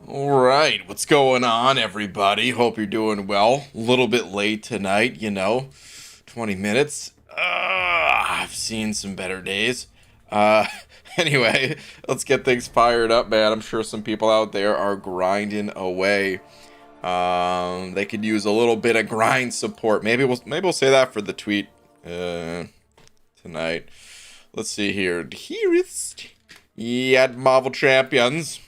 All right, what's going on, everybody? Hope you're doing well. A little bit late tonight, 20 minutes. I've seen some better days. Uh, anyway, let's get things fired up, man. I'm sure some people out there are grinding away. They could use a little bit of grind support. Maybe we'll say that for the tweet tonight. Let's see here. Dearest, Marvel Champions.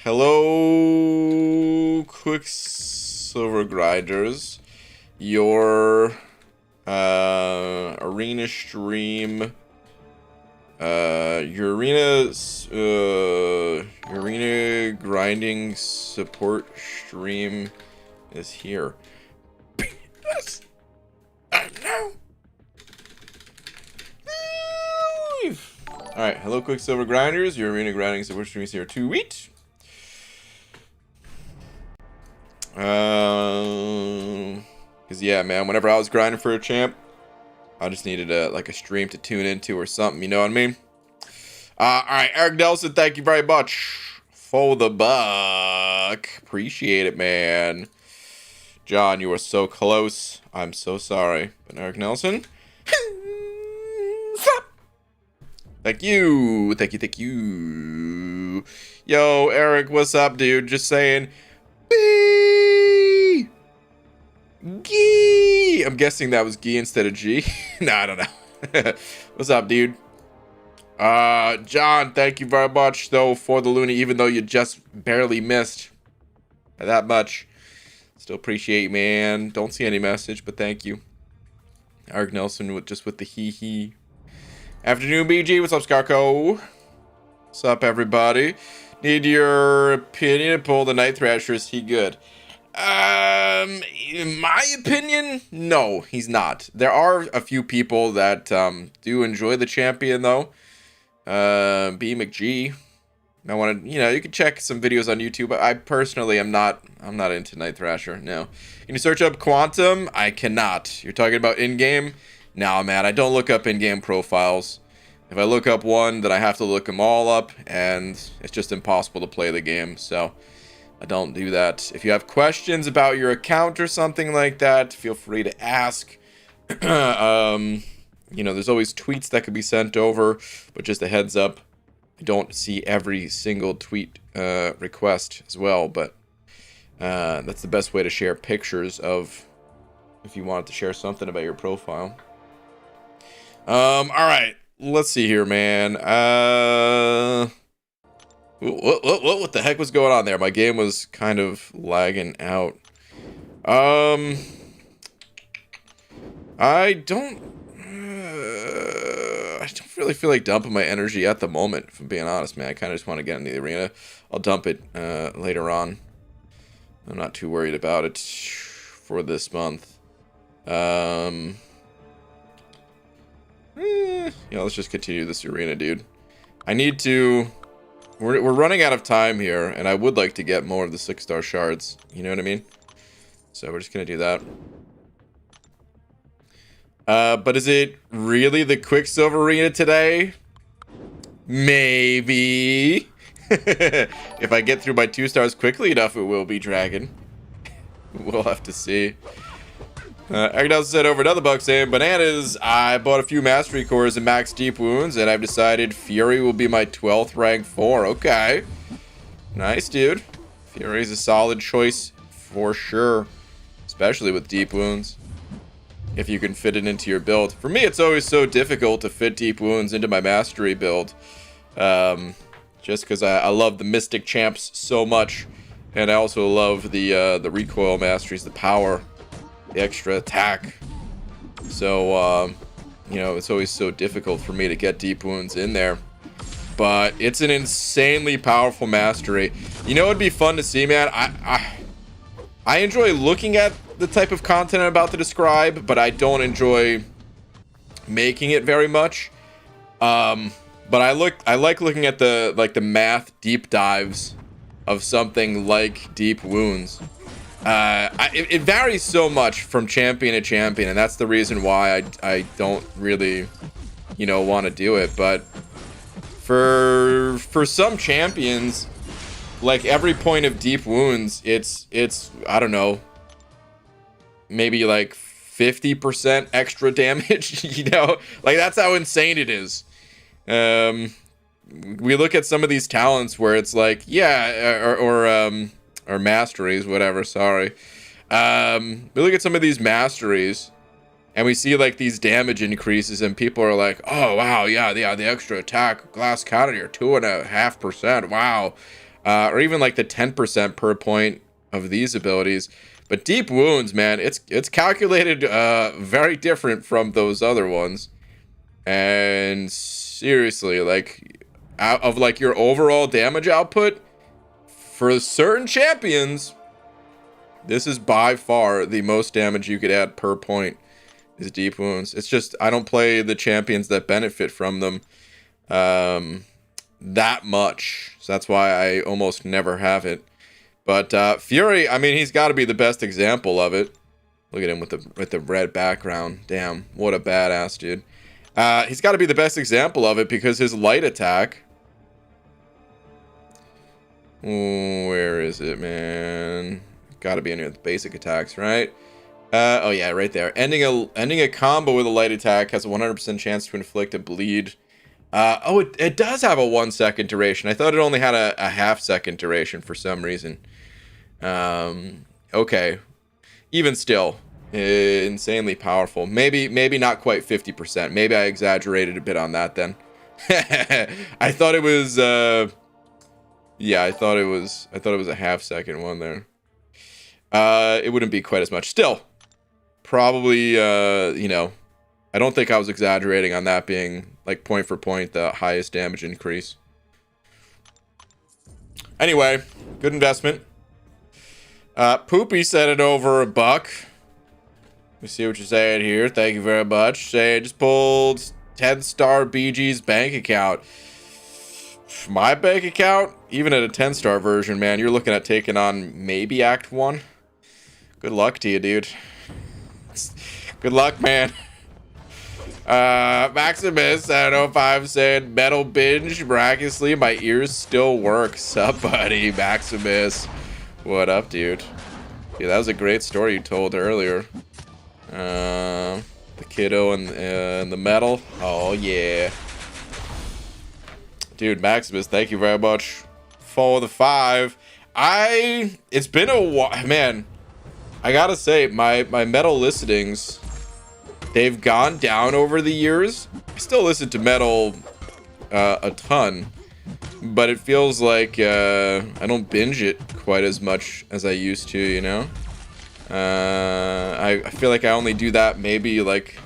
Hello, Quicksilver Grinders. Your arena stream, your arena grinding support stream is here. Yes. No. Alright, hello Quicksilver Grinders, your arena grinding support stream is here too. Wheat. Cause yeah, man, whenever I was grinding for a champ, I just needed a stream to tune into or something, you know what I mean? Alright, Eric Nelson, thank you very much for the buck. Appreciate it, man. John, you are so close. I'm so sorry. But Eric Nelson. Thank you. Thank you. Yo, Eric, what's up, dude? Just saying. B. Gee. I'm guessing that was G instead of G. Nah, I don't know. What's up, dude? John, thank you very much, though, for the Looney, even though you just barely missed by that much. Still appreciate you, man. Don't see any message, but thank you. Eric Nelson with the hee. Afternoon, BG. What's up, Scarco? What's up, everybody? Need your opinion to pull the Night Thrasher. Is he good? In my opinion, no, he's not. There are a few people that do enjoy the champion, though. B McG. I want to, you can check some videos on YouTube. But I personally am not. I'm not into Night Thrasher. No. Can you search up Quantum? I cannot. You're talking about in-game? Nah, man, I don't look up in-game profiles. If I look up one, then I have to look them all up, and it's just impossible to play the game, so I don't do that. If you have questions about your account or something like that, feel free to ask. There's always tweets that could be sent over, but just a heads up, I don't see every single tweet request as well, but that's the best way to share pictures of if you wanted to share something about your profile. Alright, let's see here, man. What the heck was going on there? My game was kind of lagging out. I don't really feel like dumping my energy at the moment, if I'm being honest, man. I kind of just want to get into the arena. I'll dump it later on. I'm not too worried about it for this month. Let's just continue this arena, dude. I need to... We're running out of time here, and I would like to get more of the 6-star shards. You know what I mean? So we're just gonna do that. But is it really the Quicksilver arena today? Maybe. If I get through my 2 stars quickly enough, it will be Dragon. We'll have to see. Eric Nelson said over another buck saying, bananas, I bought a few mastery cores and max deep wounds, and I've decided Fury will be my 12th rank 4. Okay. Nice, dude. Fury's a solid choice for sure. Especially with deep wounds. If you can fit it into your build. For me, it's always so difficult to fit deep wounds into my mastery build. Just because I love the Mystic champs so much. And I also love the recoil masteries, the power. The extra attack. So, it's always so difficult for me to get deep wounds in there. But it's an insanely powerful mastery. You know, it'd be fun to see, man. I enjoy looking at the type of content I'm about to describe, but I don't enjoy making it very much. But I like looking at the math deep dives of something like deep wounds. It varies so much from champion to champion, and that's the reason why I don't really, want to do it. But For some champions, like every point of deep wounds, it's I don't know, maybe like 50% extra damage, you know? Like that's how insane it is. We look at some of these talents where it's like, yeah, or masteries, whatever, sorry. We look at some of these masteries and we see like these damage increases and people are like, oh wow, yeah, the extra attack glass cannon here, 2.5%, wow. Or even like the 10% per point of these abilities. But deep wounds, man, it's calculated very different from those other ones. And seriously, like out of like your overall damage output for certain champions, this is by far the most damage you could add per point is deep wounds. It's just I don't play the champions that benefit from them that much. So that's why I almost never have it. But Fury, I mean, he's got to be the best example of it. Look at him with the red background. Damn, what a badass dude. He's got to be the best example of it because his light attack. Where is it, man? Got to be any of the basic attacks, right? Oh yeah, right there. Ending a combo with a light attack has a 100% chance to inflict a bleed. Oh, it does have a 1 second duration. I thought it only had a half-second duration for some reason. Okay. Even still, insanely powerful. Maybe not quite 50%. Maybe I exaggerated a bit on that then. I thought it was yeah, I thought it was a half-second one there. It wouldn't be quite as much. Still, probably you know, I don't think I was exaggerating on that being like point for point the highest damage increase. Anyway, good investment. Poopy said it over $1. Let me see what you're saying here. Thank you very much. Say, just pulled 10-star BG's bank account. My bank account, even at a 10-star version, man, you're looking at taking on maybe Act 1. Good luck to you, dude. Good luck, man. Maximus, I don't know if I'm saying metal binge miraculously. My ears still work. Sup, buddy, Maximus. What up, dude? Yeah, that was a great story you told earlier. The kiddo and the metal. Oh yeah, dude, Maximus. Thank you very much for the 5. It's been a while, man. I gotta say, my metal listenings, they've gone down over the years. I still listen to metal a ton, but it feels like I don't binge it quite as much as I used to, you know? I feel like I only do that maybe like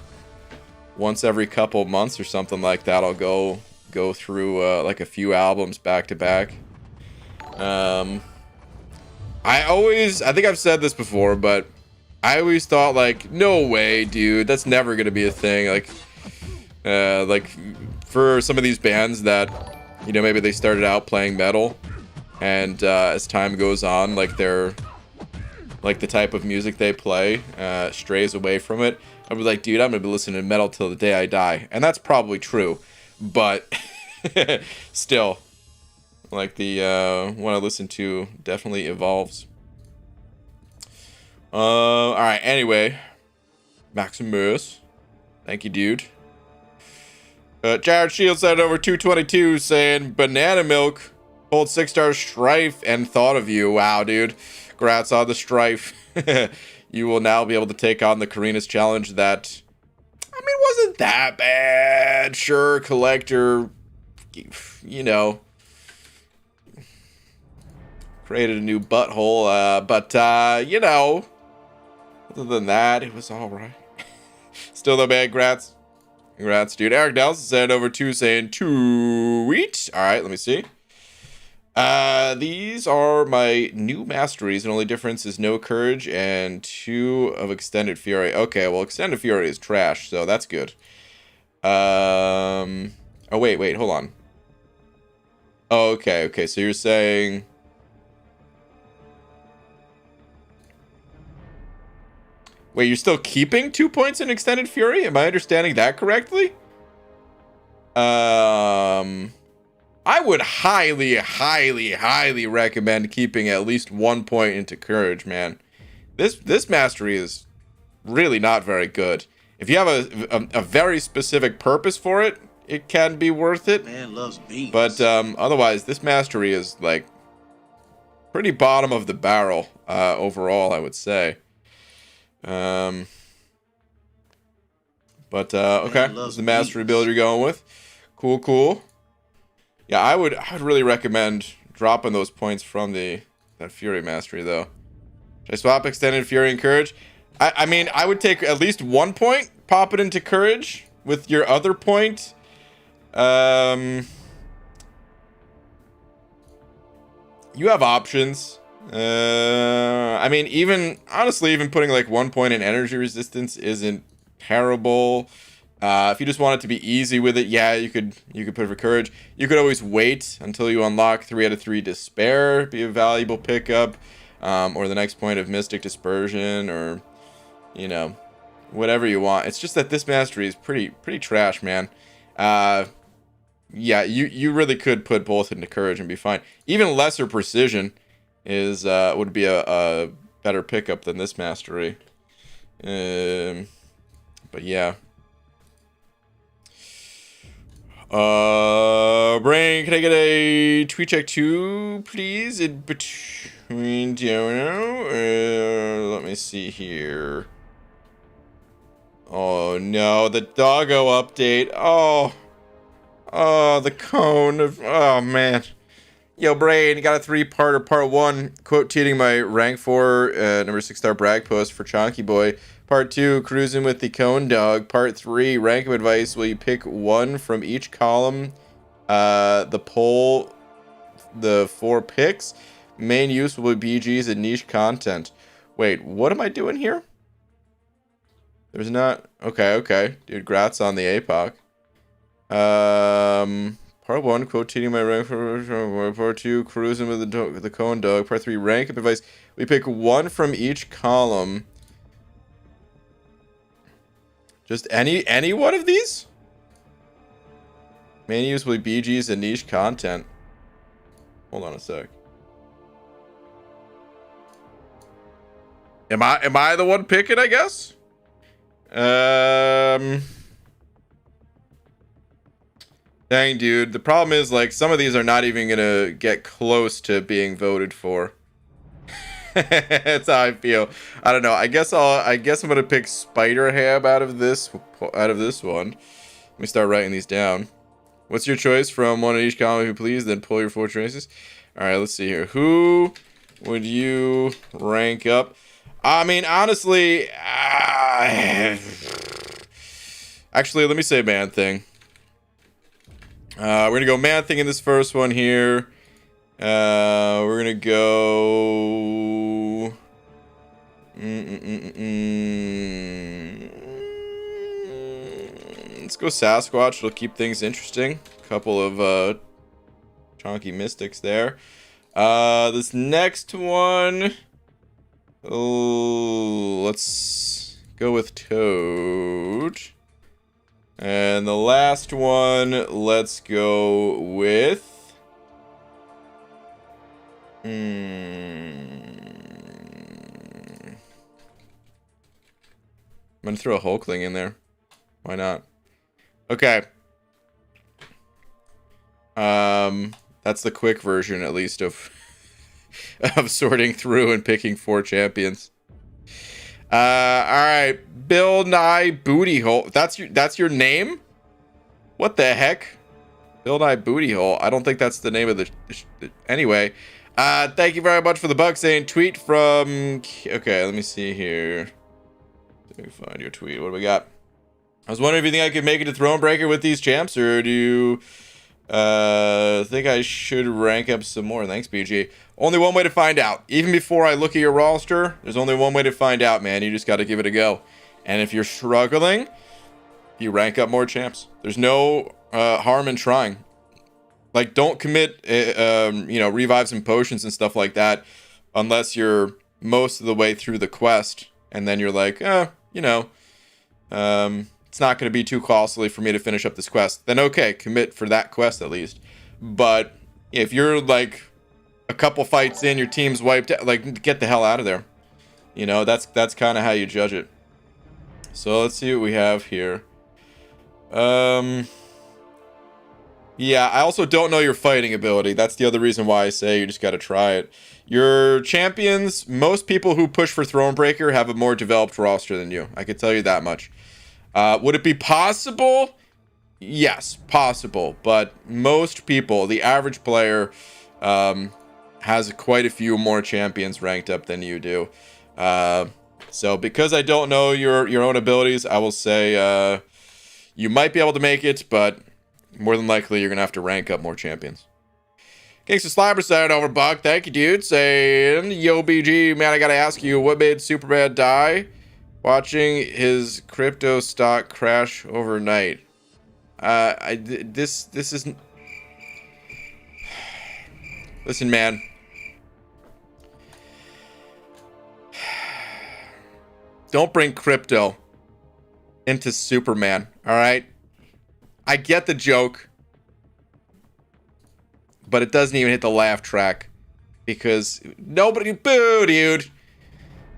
once every couple months or something like that. I'll go through like a few albums back to back. I think I've said this before, but I always thought like, no way, dude, that's never gonna be a thing. Like for some of these bands that, you know, maybe they started out playing metal, and as time goes on, like they're like the type of music they play strays away from it. I'd be like, dude, I'm gonna be listening to metal till the day I die, and that's probably true, but still, like the one I listen to definitely evolves. All right. Anyway, Maximus, thank you, dude. Jared Shields said over 222 saying banana milk, hold 6-star strife and thought of you. Wow, dude. Congrats on the strife. You will now be able to take on the Karina's challenge that, I mean, wasn't that bad. Sure, collector, you know, created a new butthole, but you know, other than that, it was all right. Still no bad. Congrats, dude. Eric Nelson said over 2 saying tweet. All right, let me see. These are my new masteries. The only difference is no courage and 2 of extended fury. Okay, well, extended fury is trash, so that's good. Oh wait, hold on. Oh, okay. So you're saying, wait, you're still keeping 2 points in extended fury? Am I understanding that correctly? I would highly, highly, highly recommend keeping at least 1 point into courage, man. This mastery is really not very good. If you have a very specific purpose for it, it can be worth it. Man loves beans. But otherwise, this mastery is like pretty bottom of the barrel overall, I would say. Okay, this is the mastery build you're going with. Cool, cool. Yeah, I would really recommend dropping those points from that Fury mastery though. Should I swap extended Fury and Courage? I mean, I would take at least 1 point, pop it into Courage with your other point. You have options. I mean, honestly, even putting like 1 point in energy resistance isn't terrible. If you just want it to be easy with it, yeah, you could put it for Courage. You could always wait until you unlock 3 out of 3 Despair, be a valuable pickup, or the next point of Mystic Dispersion, or you know, whatever you want. It's just that this mastery is pretty trash, man. Yeah, you really could put both into Courage and be fine. Even lesser precision would be a better pickup than this mastery. But yeah. Brain, can I get a tweet check too, please? In between, let me see here. Oh no, the doggo update. Oh, the cone of, oh man. Yo, Brain, got a 3-parter. Part 1, quote tweeting my rank 4 number 6 star brag post for Chonky Boy. Part 2, cruising with the cone dog. Part 3, rank of advice. Will you pick 1 from each column? The poll, the 4 picks. Main use will be BGs and niche content. Wait, what am I doing here? There's not. Okay. Dude, grats on the APOC. Part 1, quote tweeting my rank for. Part 2, cruising with the cone dog. Part 3, rank of advice. We pick 1 from each column. Just any one of these? Main use will be BGs and niche content. Hold on a sec. Am I the one picking, I guess? Dang, dude. The problem is, like, some of these are not even gonna get close to being voted for. That's how I feel. I don't know. I guess I'm gonna pick Spider Ham out of this one. Let me start writing these down. What's your choice from one of each column, if you please? Then pull your 4 choices. All right, let's see here. Who would you rank up? I mean, honestly, actually, let me say Man Thing. We're gonna go Man Thing in this first one here. We're gonna go. Let's go Sasquatch. It'll keep things interesting. A couple of chonky mystics there. This next one. Oh, let's go with Toad. And the last one, let's go with. I'm gonna throw a Hulkling in there. Why not? Okay. That's the quick version, at least, of sorting through and picking 4 champions. All right, Bill Nye Booty Hole. That's your name? What the heck? Bill Nye Booty Hole. I don't think that's the name of the anyway. Thank you very much for the buck saying tweet from. Okay, let me see here. Let me find your tweet. What do we got? I was wondering if you think I could make it to Thronebreaker with these champs, or do you think I should rank up some more? Thanks, BG. Only one way to find out. Even before I look at your roster, there's only one way to find out, man. You just got to give it a go. And if you're struggling, you rank up more champs. There's no harm in trying. Like, don't commit, revives and potions and stuff like that unless you're most of the way through the quest. And then you're like, it's not going to be too costly for me to finish up this quest. Then okay, commit for that quest at least. But if you're like a couple fights in, your team's wiped out, like, get the hell out of there. You know, that's kind of how you judge it. So let's see what we have here. Yeah, I also don't know your fighting ability. That's the other reason why I say you just got to try it. Your champions, most people who push for Thronebreaker have a more developed roster than you. I can tell you that much. Would it be possible? Yes, possible. But most people, the average player, has quite a few more champions ranked up than you do. So because I don't know your own abilities, I will say you might be able to make it, but more than likely, you're going to have to rank up more champions. Gangsta Slabber side over, Buck. Thank you, dude. Saying, yo, BG, man, I got to ask you, what made Superman die? Watching his crypto stock crash overnight. This isn't... Listen, man. Don't bring crypto into Superman, all right? I get the joke, but it doesn't even hit the laugh track because nobody, boo, dude.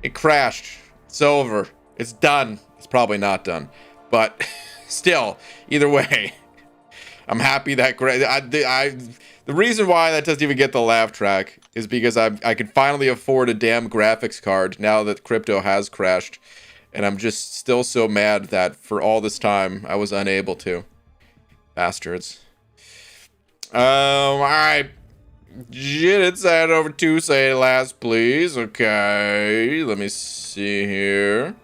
It crashed. It's over. It's done. It's probably not done, but still, either way, I'm happy that the reason why that doesn't even get the laugh track is because I can finally afford a damn graphics card now that crypto has crashed, and I'm just still so mad that for all this time I was unable to. Bastards. All right. Jit inside over to say last, please. Okay. Let me see here.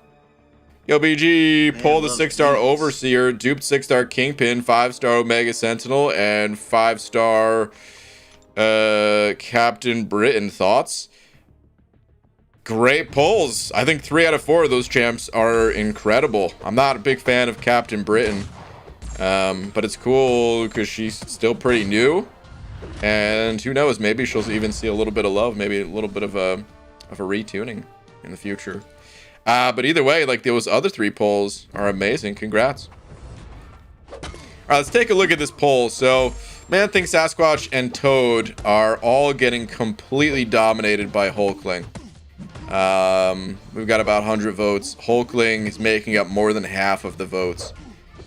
Yo, BG, pull the 6-star Overseer, duped 6-star Kingpin, 5-star Omega Sentinel, and 5-star Captain Britain. Thoughts? Great pulls. I think 3 out of 4 of those champs are incredible. I'm not a big fan of Captain Britain. But it's cool because she's still pretty new, and who knows, maybe she'll even see a little bit of love, maybe a little bit of a retuning in the future. But either way, like, those other 3 polls are amazing. Congrats. All right, let's take a look at this poll. So Man Thing, Sasquatch, and Toad are all getting completely dominated by Hulkling. We've got about 100 votes. Hulkling is making up more than half of the votes.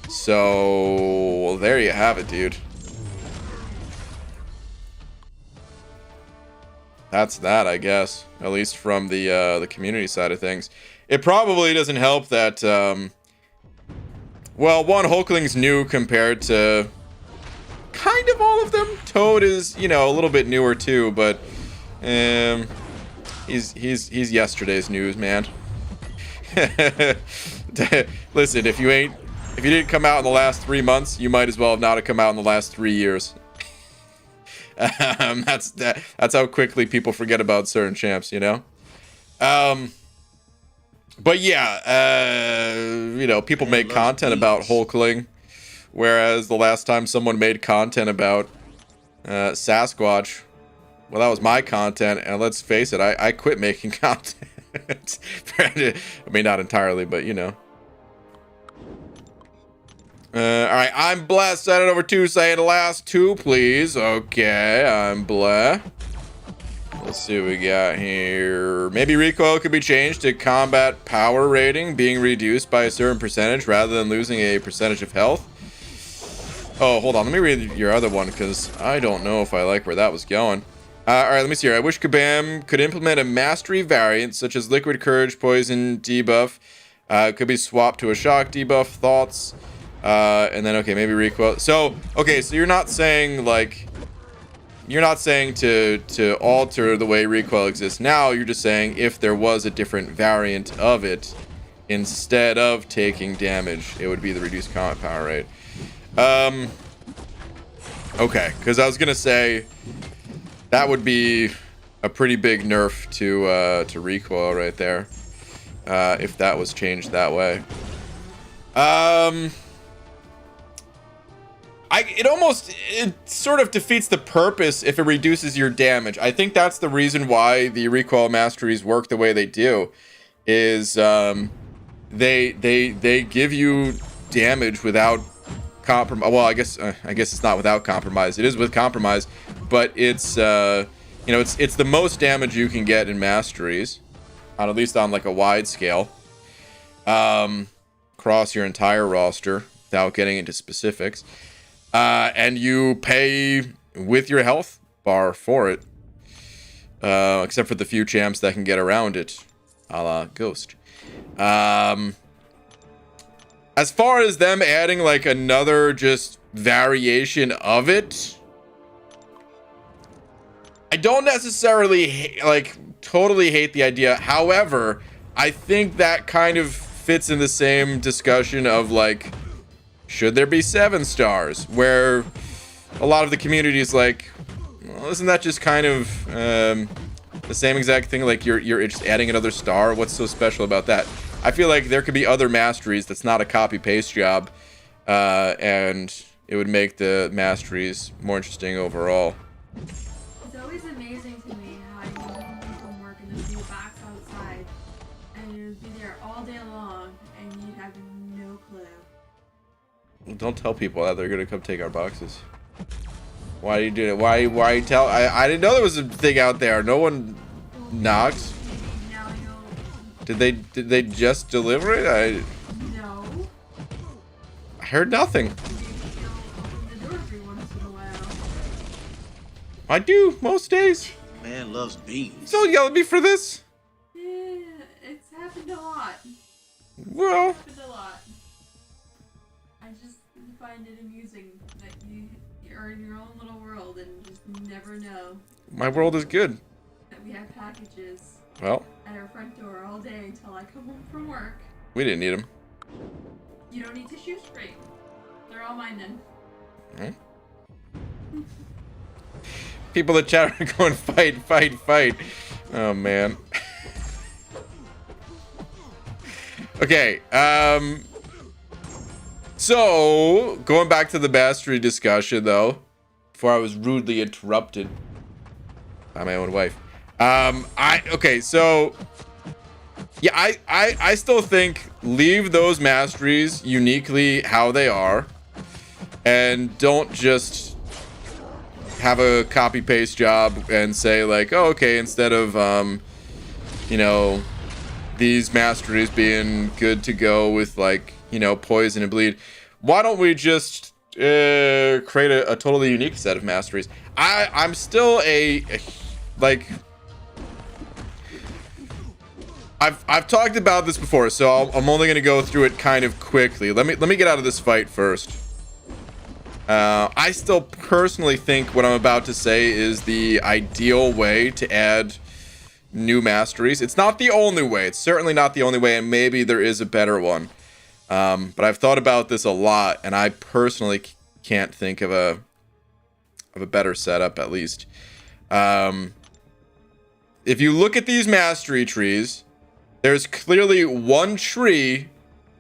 So, well, there you have it, dude. That's that, I guess. At least from the community side of things. It probably doesn't help that, well, one, Hulkling's new compared to kind of all of them. Toad is, you know, a little bit newer too, but he's yesterday's news, man. Listen, if you didn't come out in the last 3 months, you might as well have not have come out in the last 3 years. That's how quickly people forget about certain champs, you know? But yeah, you know, people make content about Hulkling, whereas the last time someone made content about Sasquatch, well, that was my content, and let's face it, I quit making content. I mean, not entirely, but you know. All right, I'm blessed. Send it over to say the last 2, please. Okay, I'm blessed. Let's see what we got here. Maybe recoil could be changed to combat power rating being reduced by a certain percentage rather than losing a percentage of health. Oh, hold on. Let me read your other one because I don't know if I like where that was going. All right, let me see here. I wish Kabam could implement a mastery variant such as liquid courage, poison debuff. Could be swapped to a shock debuff. Thoughts? And then, okay, maybe recoil. So, okay, so you're not saying, like, you're not saying to alter the way recoil exists now. You're just saying if there was a different variant of it, instead of taking damage, it would be the reduced combat power rate. Okay, because I was going to say that would be a pretty big nerf to recoil right there, if that was changed that way. It sort of defeats the purpose if it reduces your damage. I think that's the reason why the recoil masteries work the way they do, is they give you damage without compromise. Well, I guess it's not without compromise. It is with compromise, but it's you know, it's the most damage you can get in masteries, on at least on like a wide scale, across your entire roster without getting into specifics, and you pay with your health bar for it, except for the few champs that can get around it, a la Ghost. As far as them adding like another just variation of it, I don't necessarily like totally hate the idea. However, I think that kind of fits in the same discussion of like, should there be 7 stars? Where a lot of the community is like, well, isn't that just kind of the same exact thing? Like you're just adding another star. What's so special about that? I feel like there could be other masteries that's not a copy paste job, and it would make the masteries more interesting overall. It's always amazing to me how you can come from work and there'd be a box outside and you'd be there all day long and you'd have no clue. Don't tell people that they're gonna come take our boxes. Why do you do it? Why tell? I didn't know there was a thing out there. No one knocked. Now you'll... Did they just deliver it? No. I heard nothing. Maybe you'll open the door every once in a while. I do most days. Man loves beans. Don't yell at me for this. Yeah, it's happened a lot. Well, It's happened a lot. I just find it amusing that you're in your own little world and just never know my world is good. that we have packages Well, at our front door all day until I come home from work. we didn't need them. You don't need to shoe scrape. They're all mine then. People that chat are going fight. Oh man. Okay. So going back to the mastery discussion though, before I was rudely interrupted by my own wife. So yeah, I still think leave those masteries uniquely how they are, and don't just have a copy paste job and say like, oh, okay, instead of you know, these masteries being good to go with like, you know, poison and bleed, why don't we just create a totally unique set of masteries? I'm still like, I've talked about this before, so I'm only gonna go through it kind of quickly. Let me get out of this fight first. I still personally think what I'm about to say is the ideal way to add new masteries. It's not the only way. It's certainly not the only way, and maybe there is a better one. But I've thought about this a lot, and I personally can't think of a better setup, at least. If you look at these mastery trees, there's clearly one tree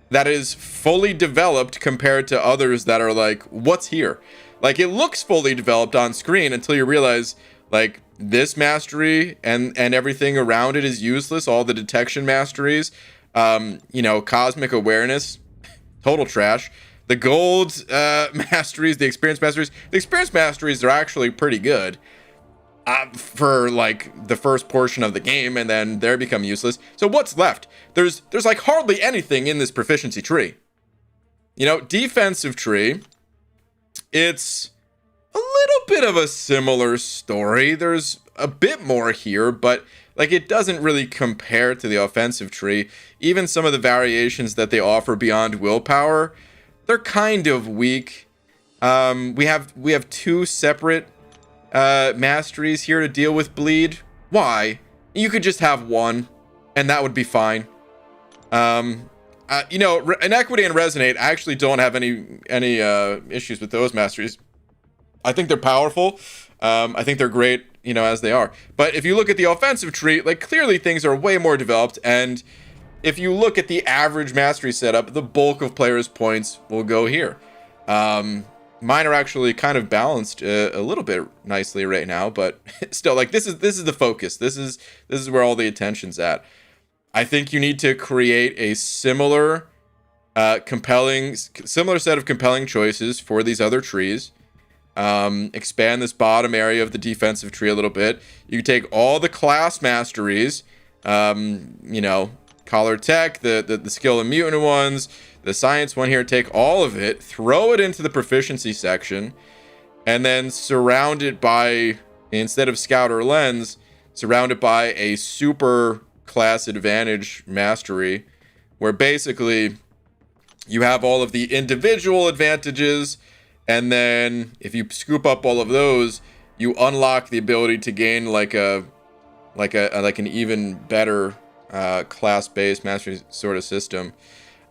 that is fully developed compared to others that are like, what's here? Like, it looks fully developed on screen until you realize, like, this mastery and everything around it is useless. All the detection masteries, you know, cosmic awareness, total trash. The gold masteries, the experience masteries are actually pretty good for like the first portion of the game, and then they become useless. So what's left? There's like hardly anything in this proficiency tree. You know, defensive tree, it's a little bit of a similar story. There's a bit more here, but like it doesn't really compare to the offensive tree. Even some of the variations that they offer beyond willpower, they're kind of weak. We have 2 separate masteries here to deal with bleed. Why? You could just have one and that would be fine. You know, Inequity and Resonate, I actually don't have any issues with those masteries. I think they're powerful. I think they're great, you know, as they are. But if you look at the offensive tree, like clearly things are way more developed, and if you look at the average mastery setup, the bulk of players' points will go here. Mine are actually kind of balanced a little bit nicely right now, but still, like this is the focus. This is where all the attention's at. I think you need to create a similar Similar set of compelling choices for these other trees. Expand this bottom area of the defensive tree a little bit. You can take all the class masteries, you know, Collar Tech, the skill and mutant ones, the science one here, take all of it, throw it into the proficiency section, and then surround it by, instead of Scout or Lens, surround it by a super class advantage mastery, where basically you have all of the individual advantages, and then if you scoop up all of those, you unlock the ability to gain like an even better class-based mastery sort of system.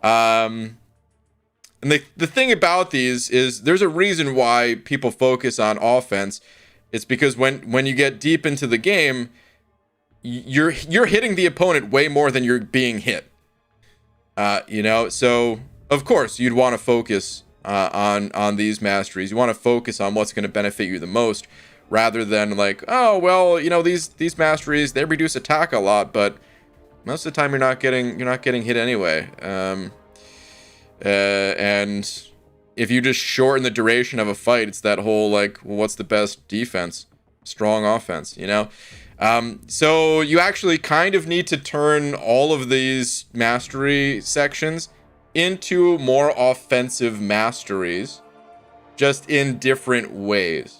And the thing about these is there's a reason why people focus on offense. It's because when you get deep into the game, you're hitting the opponent way more than you're being hit. You know, so of course you'd want to focus on these masteries. You want to focus on what's going to benefit you the most, rather than like, oh well, you know, these masteries, they reduce attack a lot, but most of the time you're not getting hit anyway. And if you just shorten the duration of a fight, it's that whole like, well, what's the best defense? Strong offense, you know? So you actually kind of need to turn all of these mastery sections into more offensive masteries, just in different ways,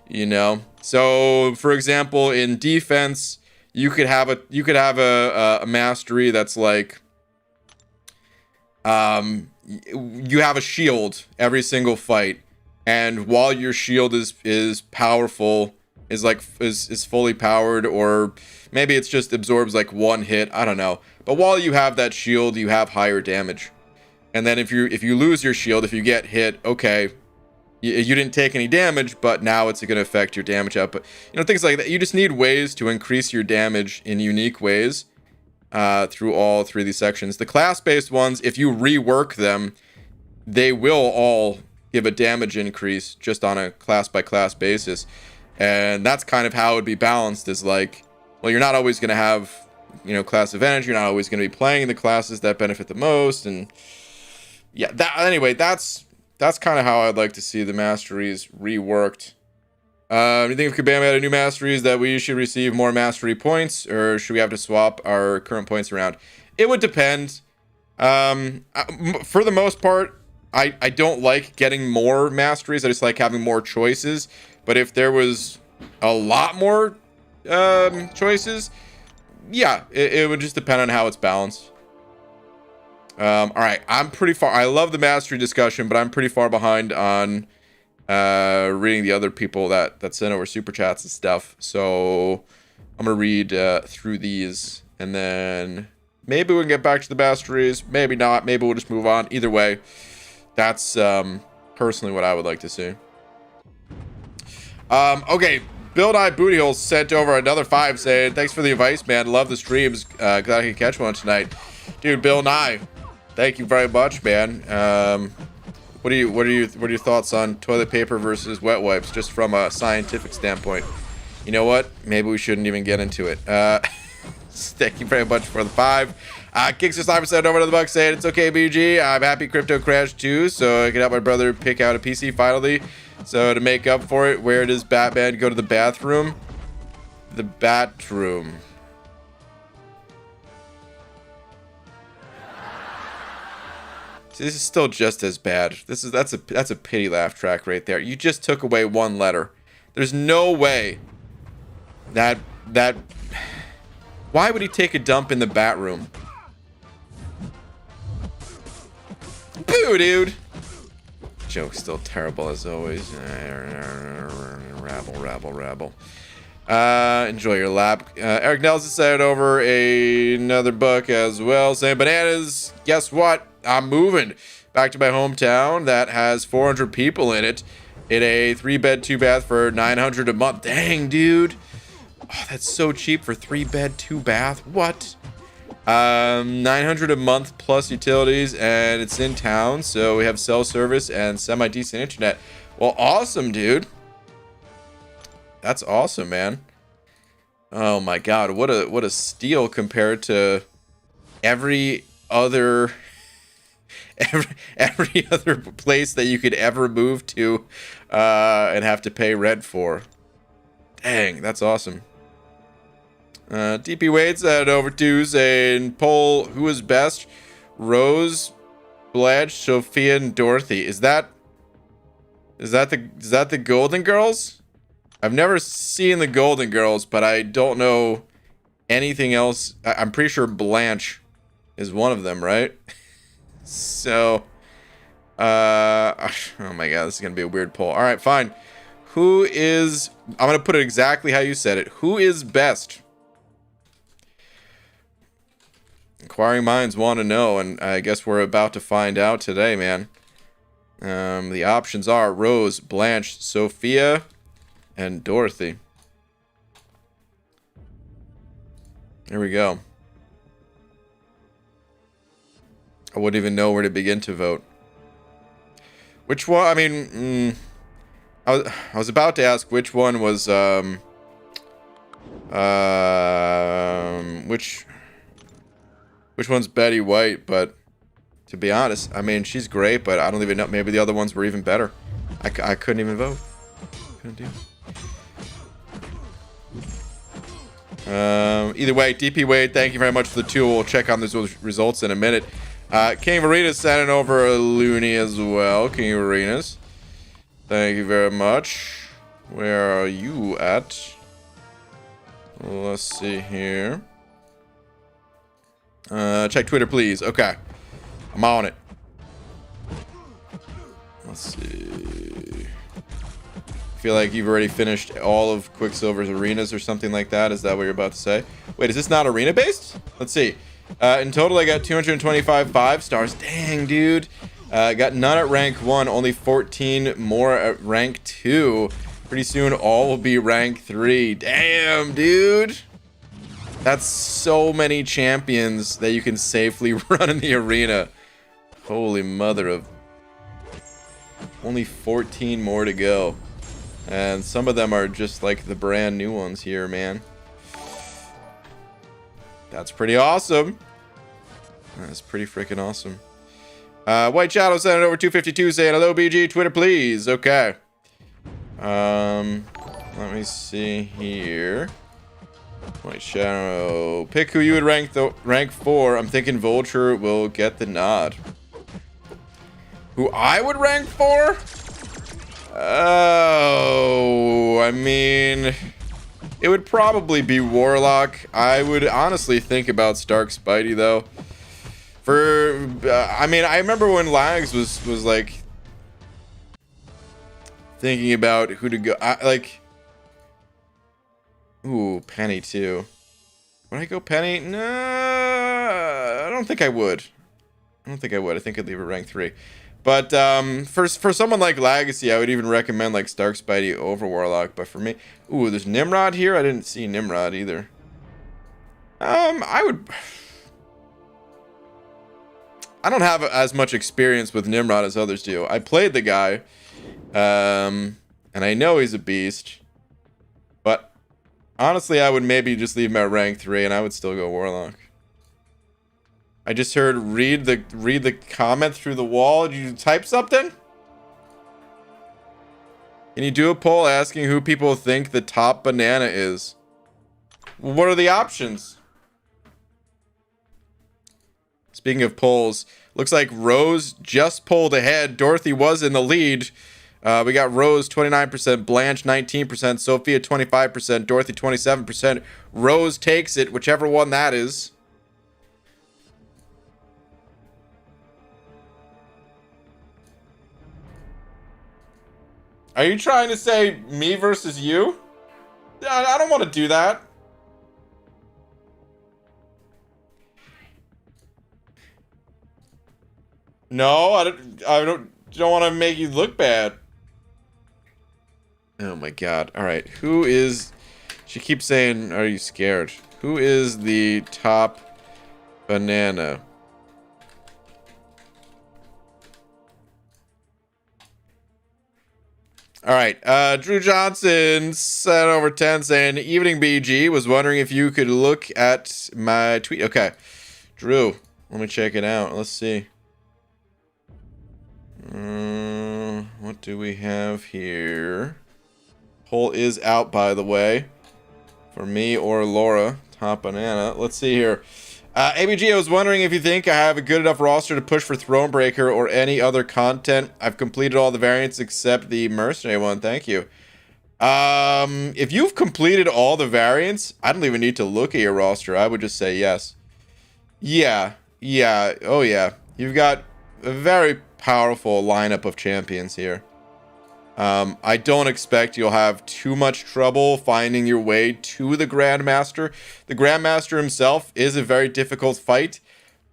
you know? So for example, in defense, you could have a mastery that's like, you have a shield every single fight, and while your shield is powerful, is fully powered, or maybe it's just absorbs like one hit, I don't know, but while you have that shield, you have higher damage. And then if you lose your shield, if you get hit, okay, you didn't take any damage, but now it's going to affect your damage output. You know, things like that. You just need ways to increase your damage in unique ways through all three of these sections. The class-based ones, if you rework them, they will all give a damage increase just on a class-by-class basis. And that's kind of how it would be balanced, is like, well, you're not always going to have, you know, class advantage. You're not always going to be playing the classes that benefit the most. And yeah, anyway, that's kind of how I'd like to see the masteries reworked. Do you think if Kabam added new masteries that we should receive more mastery points, or should we have to swap our current points around? It would depend. For the most part, I don't like getting more masteries. I just like having more choices. But if there was a lot more choices, yeah, it would just depend on how it's balanced. All right, I'm pretty far. I love the mastery discussion, but I'm pretty far behind on reading the other people that sent over super chats and stuff. So I'm gonna read through these, and then maybe we can get back to the masteries. Maybe not. Maybe we'll just move on. Either way, that's personally what I would like to see. Okay. Bill Nye Booty Hole sent over another 5 saying, thanks for the advice, man. Love the streams. Glad I could catch one tonight. Dude, Bill Nye, thank you very much, man. What are your thoughts on toilet paper versus wet wipes, just from a scientific standpoint? You know what? Maybe we shouldn't even get into it. Thank you very much for the 5. Kicks Sniper said over to the buck saying, it's okay, BG. I'm happy crypto crashed too, so I can help my brother pick out a PC finally. So to make up for it, where does Batman go to the bathroom? The Batroom. See, this is still just as bad. That's a pity laugh track right there. You just took away one letter. There's no way that why would he take a dump in the Batroom? Boo, dude. Joke's still terrible as always. Rabble. Enjoy your lap. Eric Nelson sent over another book as well, saying, bananas, guess what? I'm moving back to my hometown that has 400 people in it, in a 3-bed 2-bath for $900 a month. Dang, dude. Oh, that's so cheap for 3-bed 2-bath. What? $900 a month plus utilities, and it's in town, so we have cell service and semi-decent internet. Well, awesome, dude. That's awesome, man. Oh my god, what a steal compared to every other every other place that you could ever move to and have to pay rent for. Dang, that's awesome. DP Wade's headed over to saying, poll who is best? Rose, Blanche, Sophia, and Dorothy. Is that the Golden Girls? I've never seen the Golden Girls, but I don't know anything else. I'm pretty sure Blanche is one of them, right? So, oh my god, this is gonna be a weird poll. All right, fine. Who is? I'm gonna put it exactly how you said it. Who is best? Inquiring minds want to know, and I guess we're about to find out today, man. The options are Rose, Blanche, Sophia, and Dorothy. Here we go. I wouldn't even know where to begin to vote. Which one? I mean, I was about to ask which one was which one's Betty White, but to be honest, I mean, she's great, but I don't even know. Maybe the other ones were even better. I couldn't even vote. Couldn't do it. Either way, DP Wade, thank you very much for the tool. We'll check on those results in a minute. King of Arenas sending over a loony as well. King of Arenas, thank you very much. Where are you at? Let's see here. Check Twitter, please. Okay. I'm on it. Let's see. I feel like you've already finished all of Quicksilver's arenas or something like that. Is that what you're about to say? Wait, is this not arena based? Let's see. In total, I got 225 5 stars. Dang, dude. Got none at rank 1, only 14 more at rank 2. Pretty soon, all will be rank 3. Damn, dude. That's so many champions that you can safely run in the arena. Holy mother of... Only 14 more to go. And some of them are just like the brand new ones here, man. That's pretty awesome. That's pretty freaking awesome. White Shadow sent it over 252 saying, hello, BG. Twitter, please. Okay. Let me see here. White Shadow. Pick who you would rank 4. I'm thinking Vulture will get the nod. Who I would rank 4? Oh, I mean, it would probably be Warlock. I would honestly think about Stark Spidey though. I mean, I remember when Lags was like thinking about who to go. Ooh, Penny too. Would I go Penny? No, I don't think I would. I think I'd leave it rank 3. But for someone like Legacy, I would even recommend like Stark Spidey over Warlock. But for me, ooh, there's Nimrod here. I didn't see Nimrod either. I don't have as much experience with Nimrod as others do. I played the guy, and I know he's a beast. But honestly, I would maybe just leave him at rank 3, and I would still go Warlock. I just heard read the comment through the wall. Did you type something? Can you do a poll asking who people think the top banana is? What are the options? Speaking of polls, looks like Rose just pulled ahead. Dorothy was in the lead. We got Rose 29%, Blanche 19%, Sophia 25%, Dorothy 27%. Rose takes it, whichever one that is. Are you trying to say me versus you? I don't want to do that. No, I don't want to make you look bad. Oh my god. All right. Who is... She keeps saying, are you scared? Who is the top banana? All right. Drew Johnson sent over 10 saying, evening BG, was wondering if you could look at my tweet. Okay. Drew, let me check it out. Let's see. What do we have here? Poll is out, by the way. For me or Laura. Top banana. Let's see here. ABG, I was wondering if you think I have a good enough roster to push for Thronebreaker or any other content. I've completed all the variants except the mercenary one. Thank you. If you've completed all the variants, I don't even need to look at your roster. I would just say yes. Yeah. Yeah. Oh, yeah. You've got a very powerful lineup of champions here. I don't expect you'll have too much trouble finding your way to the Grandmaster. The Grandmaster himself is a very difficult fight.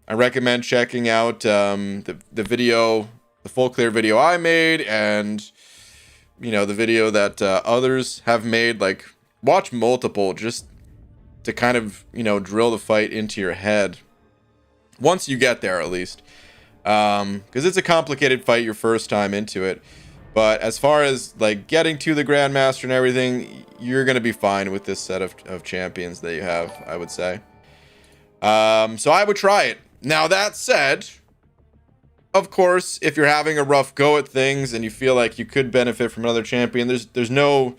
I recommend checking out the video, the full clear video I made, and you know, the video that others have made. Like, watch multiple just to kind of, you know, drill the fight into your head. Once you get there, at least. Because it's a complicated fight your first time into it. But as far as, like, getting to the Grandmaster and everything, you're going to be fine with this set of champions that you have, I would say. So I would try it. Now, that said, of course, if you're having a rough go at things and you feel like you could benefit from another champion, there's no...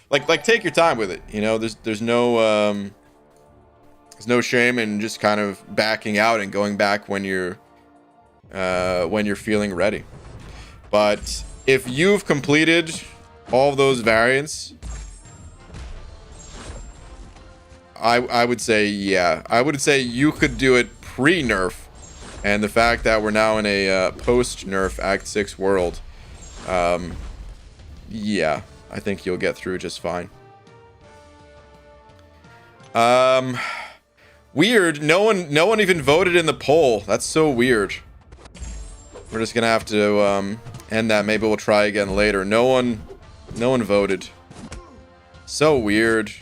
Like take your time with it, you know? There's no shame in just kind of backing out and going back when you're feeling ready. But if you've completed all of those variants, I would say, yeah. I would say you could do it pre-nerf. And the fact that we're now in a post-nerf Act 6 world, yeah, I think you'll get through just fine. Weird. No one even voted in the poll. That's so weird. We're just gonna have to end that. Maybe we'll try again later. No one voted. So weird.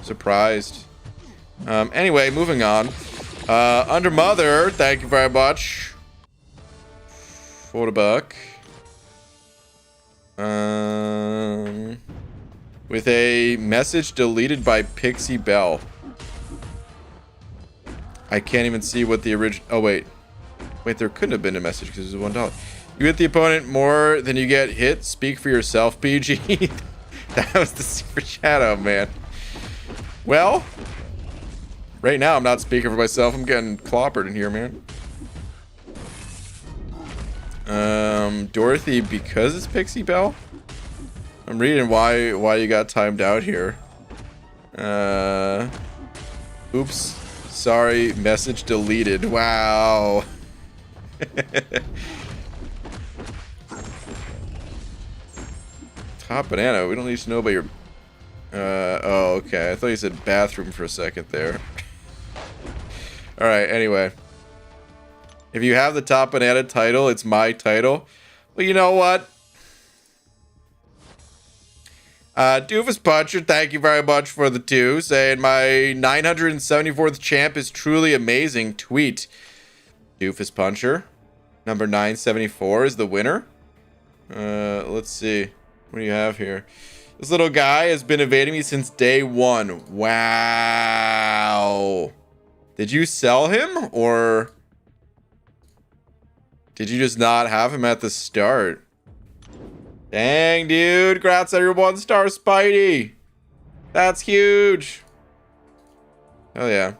Surprised. Anyway, moving on. Under Mother, thank you very much for the buck. With a message deleted by Pixie Bell. I can't even see what the original... Oh, wait. Wait, there couldn't have been a message because it was $1. You hit the opponent more than you get hit. Speak for yourself, PG. That was the super shadow, man. Well, right now I'm not speaking for myself. I'm getting clobbered in here, man. Dorothy, because it's Pixie Bell? I'm reading why you got timed out here. Oops. Sorry, message deleted. Wow. Top banana, we don't need to know about your... oh, okay. I thought you said bathroom for a second there. Alright, anyway. If you have the top banana title, it's my title. Well, you know what? Doofus Puncher, thank you very much for the 2. Saying my 974th champ is truly amazing. Tweet. Doofus Puncher. Number 974 is the winner. Let's see. What do you have here? This little guy has been evading me since day 1. Wow. Did you sell him? Or did you just not have him at the start? Dang, dude. Congrats on your 1-star Spidey. That's huge. Hell yeah.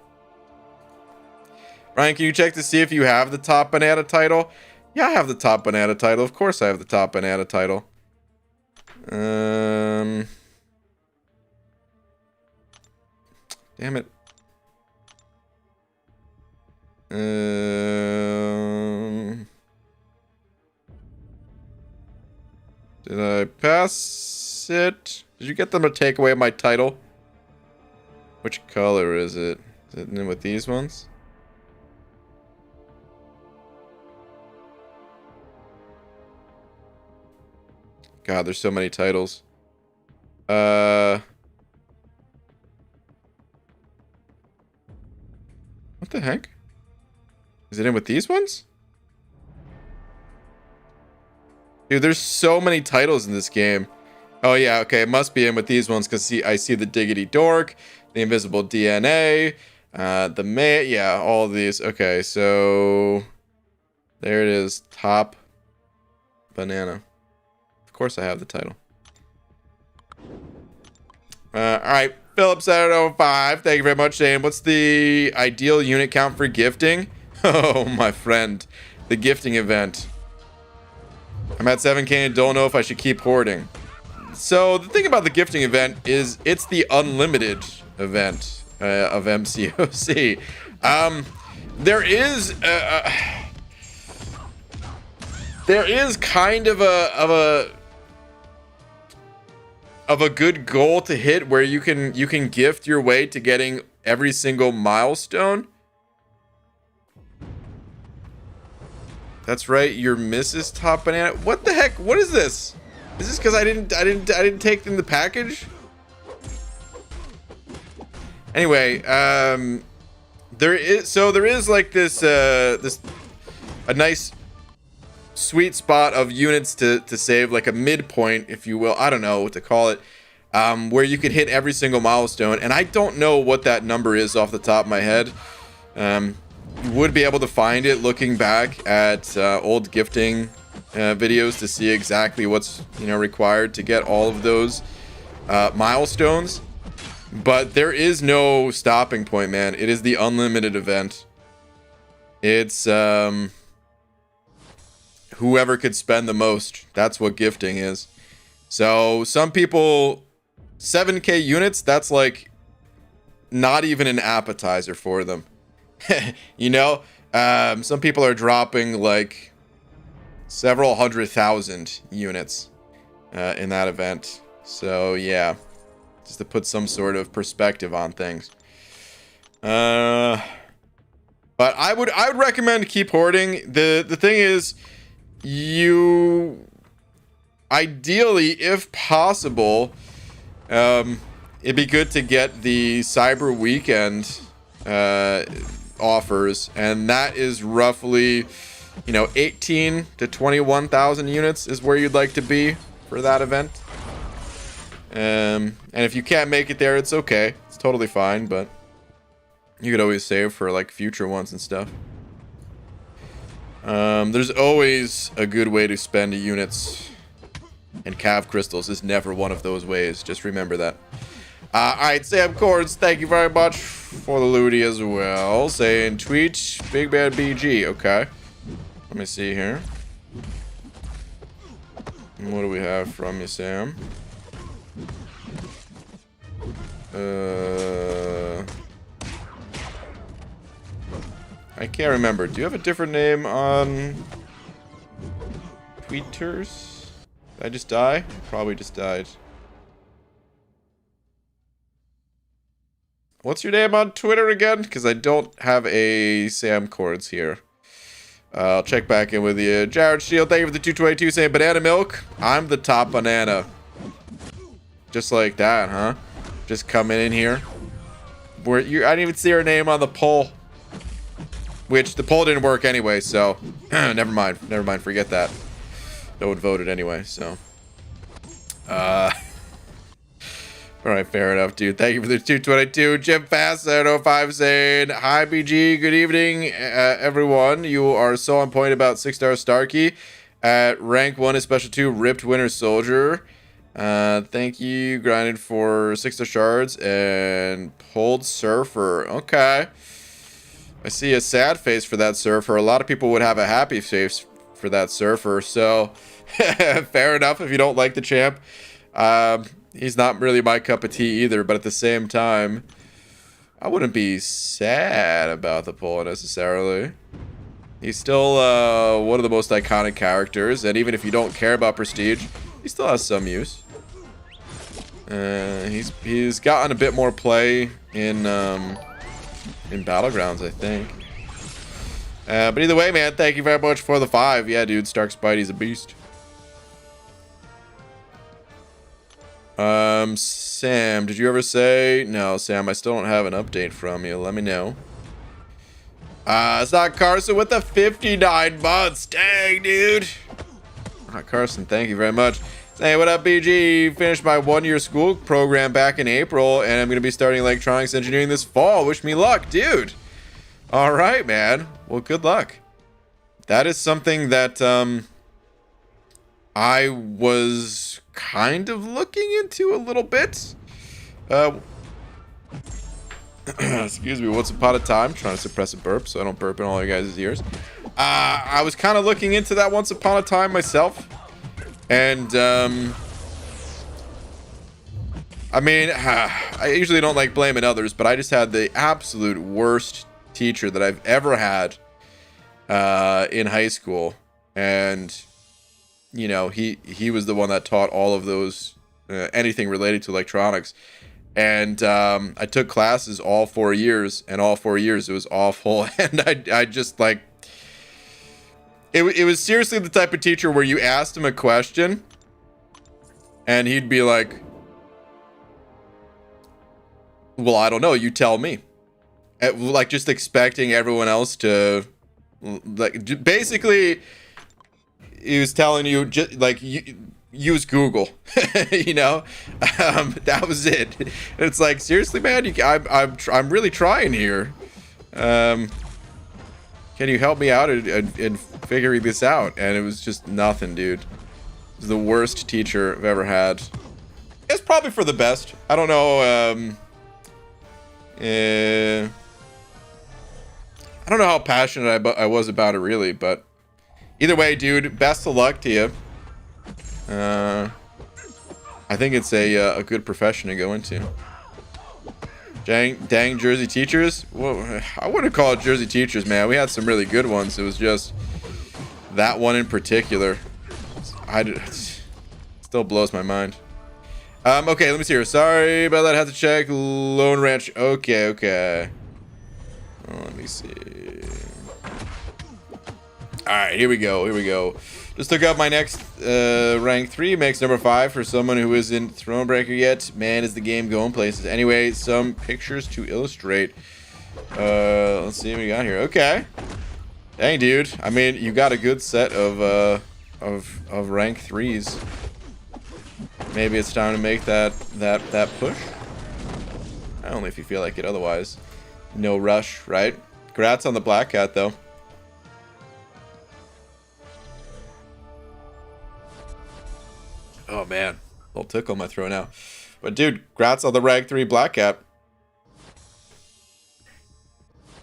Ryan, can you check to see if you have the top banana title? Yeah, I have the top banana title. Of course I have the top banana title. Damn it. Did I pass it? Did you get them to take away my title? Which color is it? Is it in with these ones? God, there's so many titles. What the heck? Is it in with these ones? Dude, there's so many titles in this game. Oh yeah, okay, it must be in with these ones because I see the Diggity Dork, the Invisible DNA, yeah, all of these. Okay, so there it is. Top banana. Of course I have the title. Alright, Phillips705, thank you very much, saying, what's the ideal unit count for gifting? Oh, my friend, the gifting event. I'm at 7k and don't know if I should keep hoarding. So, the thing about the gifting event is it's the unlimited event of MCOC. There is kind of a good goal to hit where you can gift your way to getting every single milestone. That's right, your Mrs. Top Banana. What the heck? What is this? Is this because I didn't take in the package? Anyway, there is like this a nice sweet spot of units to save, like a midpoint, if you will. I don't know what to call it, where you could hit every single milestone, and I don't know what that number is off the top of my head. You would be able to find it looking back at old gifting videos to see exactly what's required to get all of those milestones. But there is no stopping point, man. It is the unlimited event. It's whoever could spend the most. That's what gifting is. So some people, 7k units, that's like not even an appetizer for them. Some people are dropping like several 100,000 units in that event. So yeah, just to put some sort of perspective on things. But I would recommend keep hoarding. The thing is, you ideally, if possible, it'd be good to get the Cyber Weekend offers, and that is roughly 18 to 21,000 units is where you'd like to be for that event. And if you can't make it there, it's okay, it's totally fine, but you could always save for like future ones and stuff. There's always a good way to spend units, and Cav Crystals is never one of those ways. Just remember that. Alright, Sam Cords, thank you very much for the looty as well. Saying tweet Big Bad BG. Okay. Let me see here. What do we have from you, Sam? I can't remember. Do you have a different name on Tweeters? Did I just die? Probably just died. What's your name on Twitter again? Because I don't have a Sam Cords here. I'll check back in with you. Jared Shield, thank you for the 222 saying banana milk. I'm the top banana. Just like that, huh? Just coming in here. I didn't even see her name on the poll. Which, the poll didn't work anyway, so... never mind. Never mind, forget that. No one voted anyway, so... Alright, fair enough, dude. Thank you for the 222. Jim Fast, 705 saying, hi, BG. Good evening, everyone. You are so on point about 6-star Starkey. At rank 1 is special 2, Ripped Winter Soldier. Thank you. Grinded for 6-star shards and pulled Surfer. Okay. I see a sad face for that Surfer. A lot of people would have a happy face for that Surfer. So, fair enough if you don't like the champ. He's not really my cup of tea either, but at the same time, I wouldn't be sad about the pull necessarily. He's still one of the most iconic characters, and even if you don't care about prestige, he still has some use. He's gotten a bit more play in Battlegrounds, I think. But either way, man, thank you very much for the 5. Yeah, dude, Stark Spidey's a beast. Sam, did you ever say... No, Sam, I still don't have an update from you. Let me know. It's not Carson with the 59 months. Dang, dude. Alright, Carson, thank you very much. Hey, what up, BG? Finished my 1-year school program back in April, and I'm going to be starting electronics engineering this fall. Wish me luck, dude. Alright, man. Well, good luck. That is something that, I was kind of looking into a little bit. Excuse me, once upon a time, trying to suppress a burp so I don't burp in all you guys' ears. I was kind of looking into that once upon a time myself. And, I mean, I usually don't like blaming others, but I just had the absolute worst teacher that I've ever had in high school. And, you know, he was the one that taught all of those, anything related to electronics. And I took classes all 4 years, and all 4 years it was awful. And I just like, it was seriously the type of teacher where you asked him a question and he'd be like, well, I don't know, you tell me. Like, just expecting everyone else to, like, basically he was telling you, just like, use Google. You know, that was it. And it's like, seriously, man, I'm really trying here. Can you help me out in figuring this out? And it was just nothing, dude. It was the worst teacher I've ever had. It's probably for the best. I don't know. I don't know how passionate I was about it, really, but either way, dude, best of luck to you. I think it's a good profession to go into. Dang Jersey teachers. Well, I wouldn't call it Jersey teachers, man. We had some really good ones. It was just that one in particular. Still blows my mind. Okay, let me see here. Sorry about that. I had to check. Lone Ranch. Okay. Oh, let me see. All right, here we go. Just took out my next rank 3, makes number 5 for someone who isn't Thronebreaker yet. Man, is the game going places. Anyway, some pictures to illustrate. Let's see what we got here. Okay. Dang, dude. I mean, you got a good set of rank 3s. Maybe it's time to make that push. Only if you feel like it. Otherwise, no rush, right? Congrats on the Black Cat, though. Oh man, a little tickle in my throat now. But dude, congrats on the rank 3 Black Cat.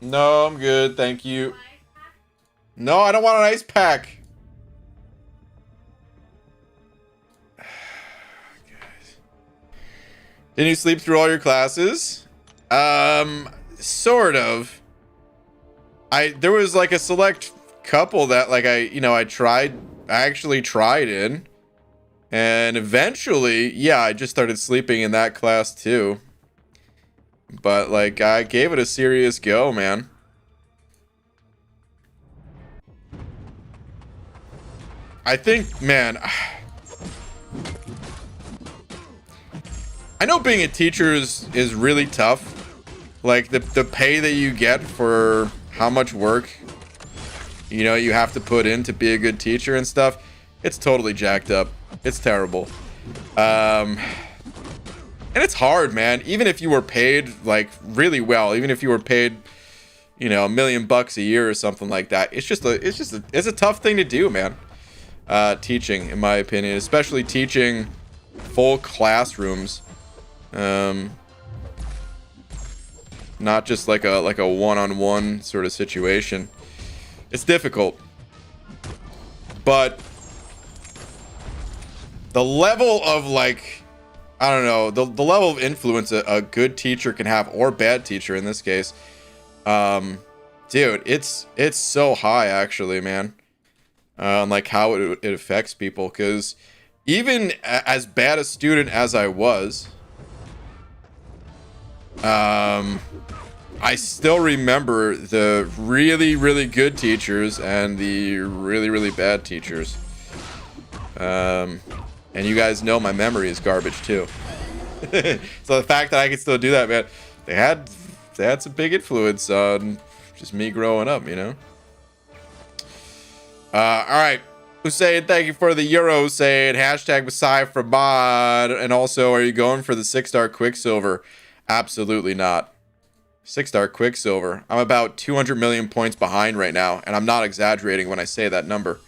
No, I'm good, thank you. No, I don't want an ice pack. Didn't you sleep through all your classes? Sort of. There was like a select couple that like I actually tried in. And eventually, yeah, I just started sleeping in that class too. But like, I gave it a serious go, man. I think, man, I know being a teacher is really tough. Like the pay that you get for how much work, you know, you have to put in to be a good teacher and stuff. It's totally jacked up. It's terrible. And it's hard, man. Even if you were paid like really well, even if you were paid, you know, $1 million a year or something like that, it's a tough thing to do, man. Teaching, in my opinion, especially teaching full classrooms. Not just like a one-on-one sort of situation. It's difficult. But the level of like, I don't know, the level of influence a good teacher can have, or bad teacher in this case, dude, it's so high actually, man. Like how it affects people, because even as bad a student as I was, I still remember the really, really good teachers and the really, really bad teachers. And you guys know my memory is garbage too. So the fact that I can still do that, man, they had some big influence on just me growing up, you know. All right, Hussein, thank you for the euro. Saying hashtag Messiah for mod, and also, are you going for the 6-star Quicksilver? Absolutely not. 6-star Quicksilver. I'm about 200 million points behind right now, and I'm not exaggerating when I say that number.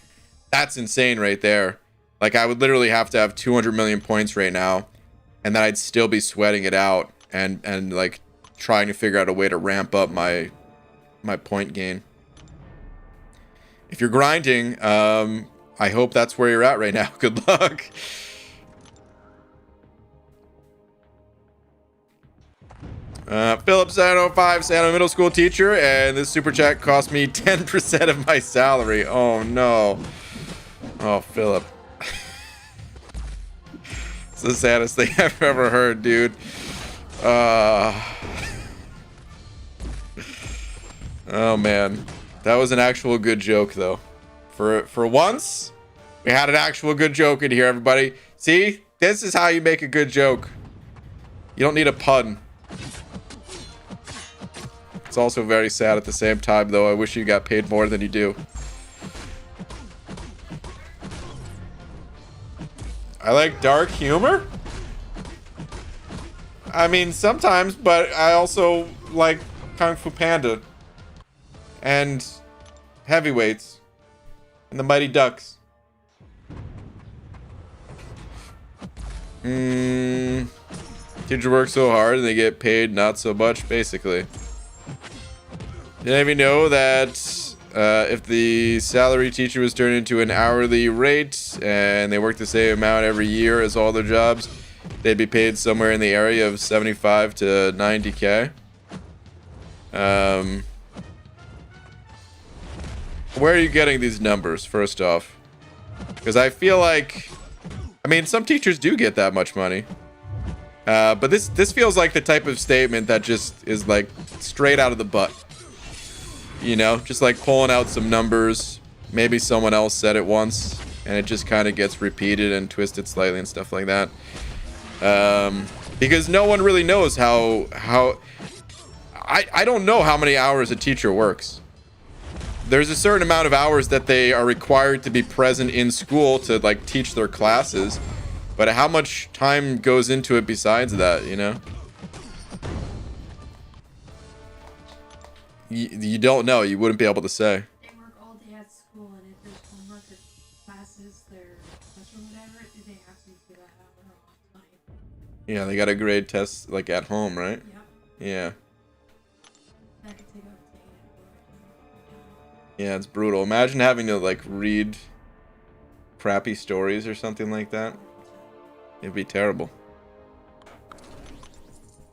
That's insane right there. Like, I would literally have to have 200 million points right now, and then I'd still be sweating it out and like trying to figure out a way to ramp up my point gain. If you're grinding, I hope that's where you're at right now. Good luck. Philip 705, Santa middle school teacher, and this super chat cost me 10% of my salary. Oh no. Oh, Philip. It's the saddest thing I've ever heard, dude. Oh man. That was an actual good joke though. For once, we had an actual good joke in here, everybody. See? This is how you make a good joke. You don't need a pun. It's also very sad at the same time, though. I wish you got paid more than you do. I like dark humor? I mean, sometimes, but I also like Kung Fu Panda. And Heavyweights. And the Mighty Ducks. Teacher work so hard and they get paid not so much, basically. Did any of you know that if the salary teacher was turned into an hourly rate and they worked the same amount every year as all their jobs, they'd be paid somewhere in the area of 75 to 90K? Where are you getting these numbers, first off? Because I feel like, I mean, some teachers do get that much money. But this feels like the type of statement that just is like straight out of the butt. You know, just like pulling out some numbers. Maybe someone else said it once, and it just kind of gets repeated and twisted slightly and stuff like that. Because no one really knows how I don't know how many hours a teacher works. There's a certain amount of hours that they are required to be present in school to like teach their classes. But how much time goes into it besides that, you know? You don't know. You wouldn't be able to say. They work all day at school, and if there's homework or classes, their tests or whatever, they have to do that at their own time. Yeah, they got to grade tests like at home, right? Yep. Yeah. That could take up to 8 hours. Yeah, it's brutal. Imagine having to like read crappy stories or something like that. It'd be terrible.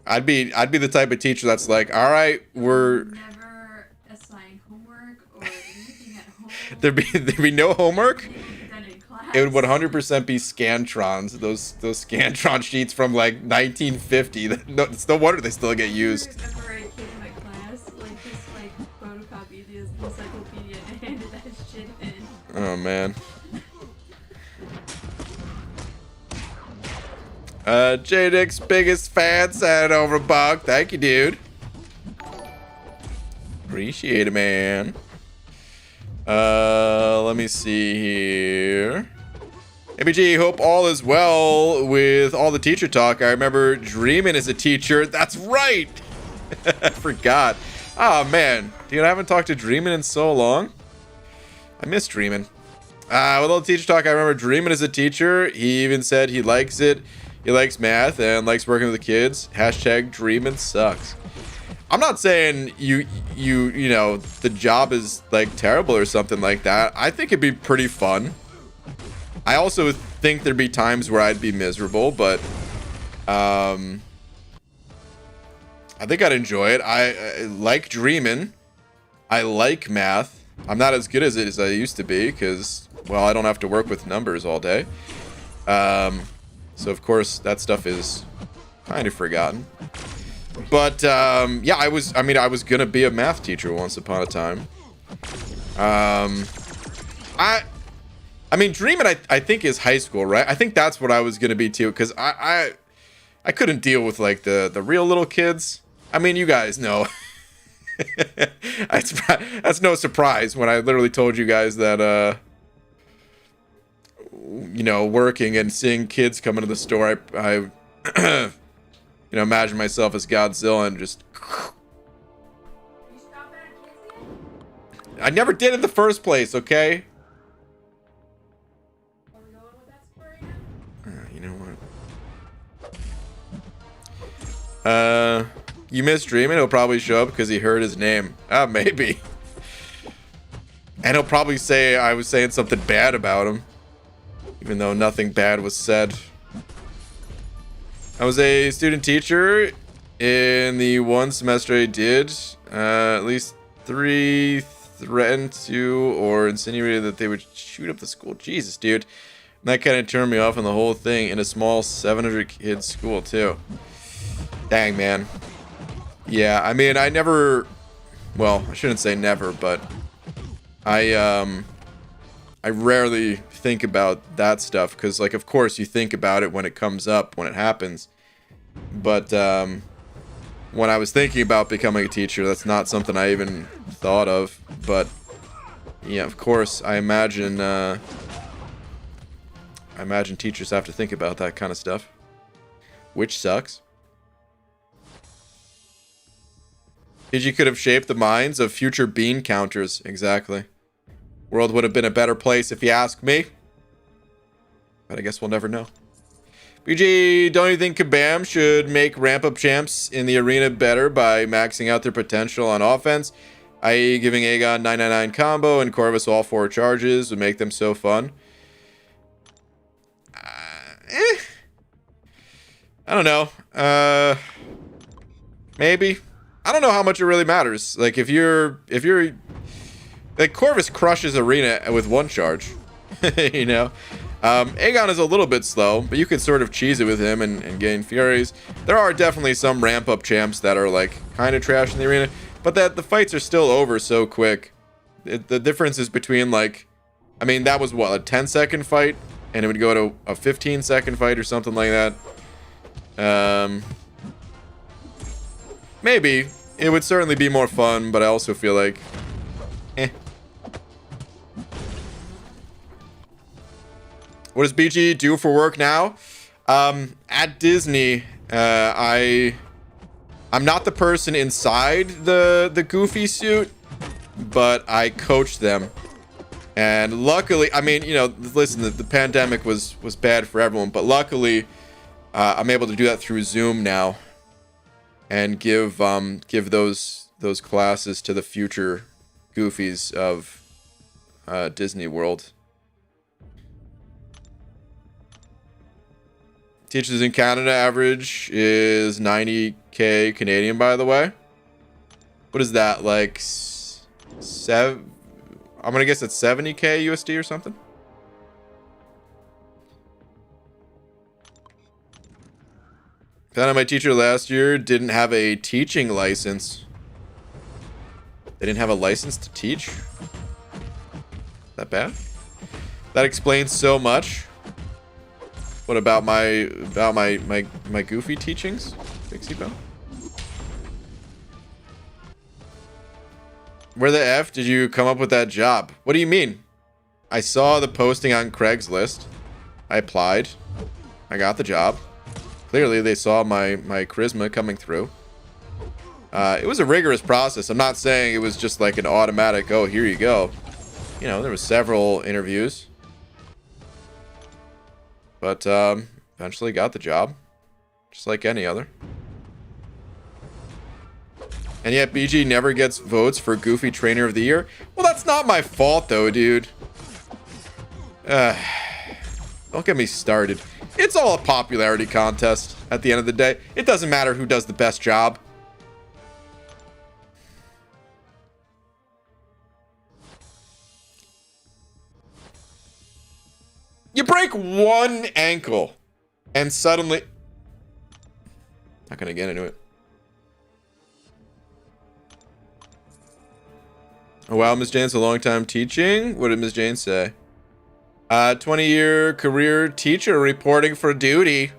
I'd be the type of teacher that's like, all right, we're never assign homework or anything at home. there'd be no homework. Done in class. It would 100% be Scantrons. Those Scantron sheets from like 1950. No, it's no wonder they still get used. I remember a kid in my class just photocopied the encyclopedia and handed that shit in. Oh man. J-Dick's biggest fan sent over $1. Thank you, dude. Appreciate it, man. Let me see here. ABG, hope all is well with all the teacher talk. I remember Dreamin' as a teacher. That's right. I forgot. Oh, man. Dude, I haven't talked to Dreamin' in so long. I miss Dreamin'. With all the teacher talk, I remember Dreamin' as a teacher. He even said he likes it. He likes math and likes working with the kids. Hashtag Dreamin' sucks. I'm not saying you know the job is like terrible or something like that. I think it'd be pretty fun. I also think there'd be times where I'd be miserable, but I think I'd enjoy it. I like Dreamin'. I like math. I'm not as good as it as I used to be because, well, I don't have to work with numbers all day. So of course that stuff is kind of forgotten. But yeah, I was gonna be a math teacher once upon a time. I mean, Dreamin' I think is high school, right? I think that's what I was gonna be too, because I couldn't deal with like the real little kids. I mean, you guys know. That's no surprise when I literally told you guys that you know, working and seeing kids come into the store, I you know, imagine myself as Godzilla and just. You stop at kids yet? I never did in the first place, okay? Are we going with that You missed Dreaming. He'll probably show up because he heard his name. Maybe. And he'll probably say I was saying something bad about him, even though nothing bad was said. I was a student teacher in the one semester I did. At least 3 threatened to or insinuated that they would shoot up the school. Jesus, dude. And that kind of turned me off on the whole thing in a small 700 kids school too. Dang, man. Yeah, I mean, I never, well, I shouldn't say never, but I rarely think about that stuff because, like, of course you think about it when it comes up, when it happens. But when I was thinking about becoming a teacher, that's not something I even thought of. But yeah, of course, I imagine teachers have to think about that kind of stuff, which sucks. PG could have shaped the minds of future bean counters. Exactly. World would have been a better place if you ask me. But I guess we'll never know. BG, don't you think Kabam should make ramp-up champs in the arena better by maxing out their potential on offense? I.e. giving Aegon 999 combo and Corvus all 4 charges would make them so fun. I don't know. Maybe. I don't know how much it really matters. Like, if you're like, Corvus crushes arena with 1 charge. You know? Aegon is a little bit slow, but you can sort of cheese it with him and gain Furies. There are definitely some ramp-up champs that are, like, kind of trash in the arena, but that the fights are still over so quick. The difference is between, like, I mean, that was, what, a 10-second fight? And it would go to a 15-second fight or something like that. Maybe. It would certainly be more fun, but I also feel like, What does BG do for work now? At Disney, I'm not the person inside the Goofy suit, but I coach them. And luckily, I mean, you know, listen, the pandemic was bad for everyone, but luckily, I'm able to do that through Zoom now, and give those classes to the future Goofies of Disney World. Teachers in Canada average is 90k Canadian, by the way. What is that, like, I'm gonna guess it's 70k USD or something. Found out my teacher last year didn't have a teaching license. They didn't have a license to teach? That bad? That explains so much. What about my Goofy teachings? Pixie Bell? Where the F did you come up with that job? What do you mean? I saw the posting on Craigslist. I applied. I got the job. Clearly they saw my charisma coming through. It was a rigorous process. I'm not saying it was just like an automatic, oh, here you go. You know, there was several interviews. But eventually got the job. Just like any other. And yet BG never gets votes for Goofy Trainer of the Year. Well, that's not my fault though, dude. Don't get me started. It's all a popularity contest at the end of the day. It doesn't matter who does the best job. You break 1 ankle and suddenly... Not gonna get into it. Oh wow, Ms. Jane's a long time teaching. What did Ms. Jane say? 20-year career teacher reporting for duty.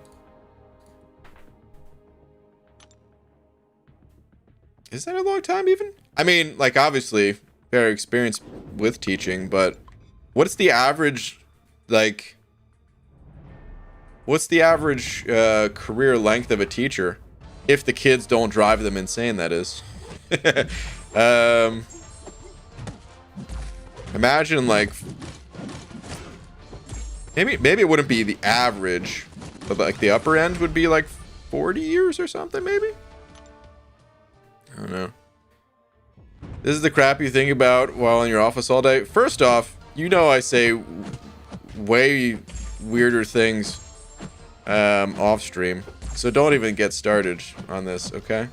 Is that a long time even? I mean, like, obviously very experienced with teaching, but what's the average, like, what's the average career length of a teacher? If the kids don't drive them insane, that is. Imagine, like, maybe it wouldn't be the average, but like the upper end would be like 40 years or something, maybe? I don't know. This is the crap you think about while in your office all day. First off, you know I say way weirder things off stream. So don't even get started on this, okay?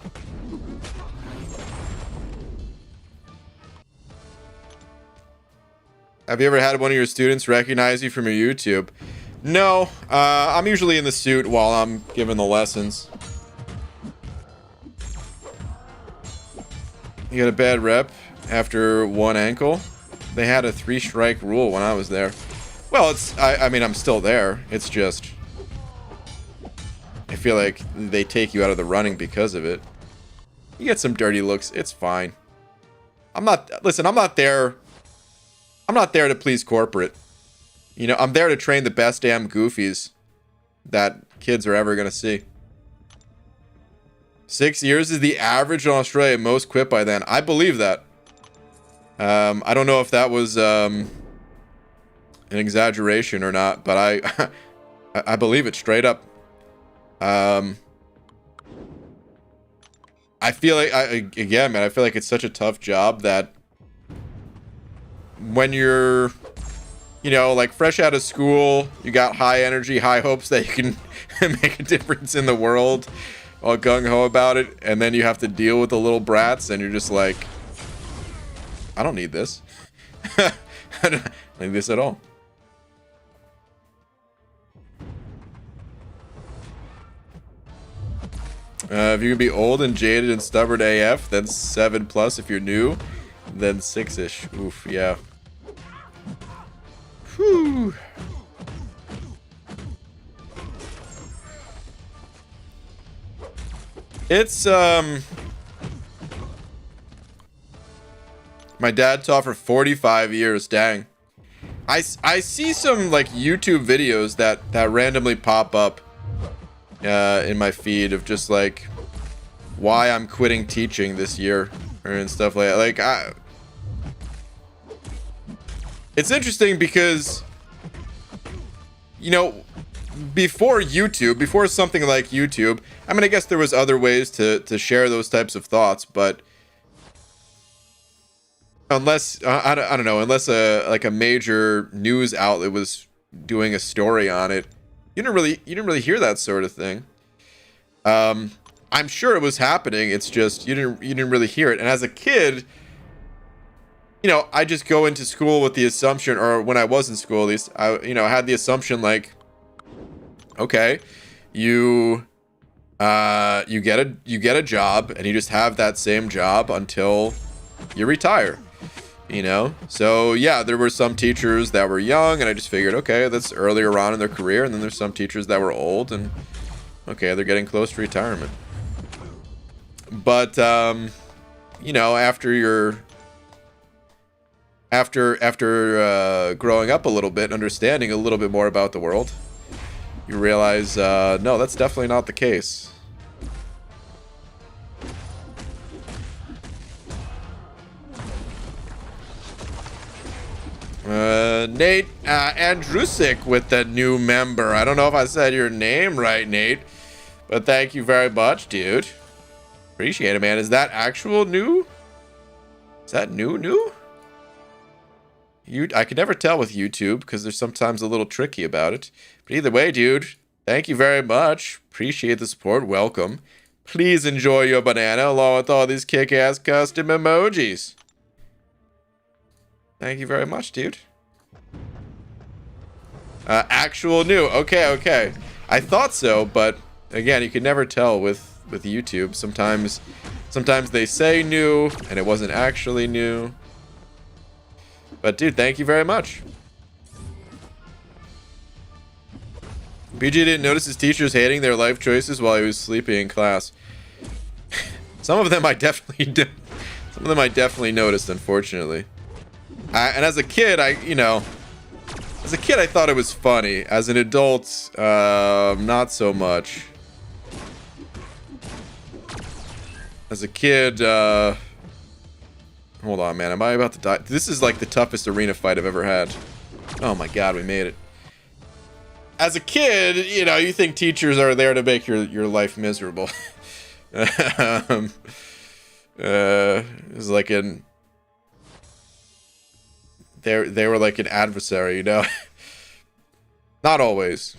Have you ever had one of your students recognize you from your YouTube? No, I'm usually in the suit while I'm giving the lessons. You got a bad rep after one ankle? They had a 3-strike rule when I was there. Well, I mean, I'm still there. It's just, I feel like they take you out of the running because of it. You get some dirty looks. It's fine. Listen, I'm not there to please corporate. You know, I'm there to train the best damn goofies that kids are ever going to see. 6 years is the average in Australia. Most quit by then. I believe that. I don't know if that was an exaggeration or not, but I believe it straight up. I feel like, again, man, I feel like it's such a tough job that when you're, you know, like fresh out of school, you got high energy, high hopes that you can make a difference in the world, all gung-ho about it, and then you have to deal with the little brats, and you're just like, I don't need this. I don't need this at all. If you can be old and jaded and stubborn AF, then 7+ if you're new, then 6-ish. Oof, yeah. Whew. It's, my dad taught for 45 years, dang. I see some, like, YouTube videos that randomly pop up in my feed of just, like, why I'm quitting teaching this year and stuff like that. Like, it's interesting because, you know, before YouTube, before something like YouTube, I mean, I guess there was other ways to share those types of thoughts, but unless, I don't know, unless like a major news outlet was doing a story on it, you didn't really hear that sort of thing. I'm sure it was happening. It's just you didn't really hear it. And as a kid, you know, I just go into school with the assumption, or when I was in school at least, I had the assumption like, okay, you get a job and you just have that same job until you retire. You know, so yeah, there were some teachers that were young, and I just figured, okay, that's earlier on in their career, and then there's some teachers that were old, and okay, they're getting close to retirement. But you know, after growing up a little bit and understanding a little bit more about the world, you realize, no, that's definitely not the case. Nate Andrusik with the new member. I don't know if I said your name right, Nate, but thank you very much, dude. Appreciate it, man. Is that actual new? Is that new? I can never tell with YouTube because they're sometimes a little tricky about it. But either way, dude, thank you very much. Appreciate the support. Welcome. Please enjoy your banana along with all these kick-ass custom emojis. Thank you very much, dude. Actual new. Okay. I thought so, but again, you can never tell with YouTube. Sometimes they say new and it wasn't actually new. But dude, thank you very much. BG didn't notice his teachers hating their life choices while he was sleeping in class. Some of them I definitely noticed, unfortunately. And as a kid, I thought it was funny. As an adult, not so much. As a kid, hold on, man. Am I about to die? This is like the toughest arena fight I've ever had. Oh my god, we made it. as a kid, you know, you think teachers are there to make your life miserable. It's like they were like an adversary, you know. Not always.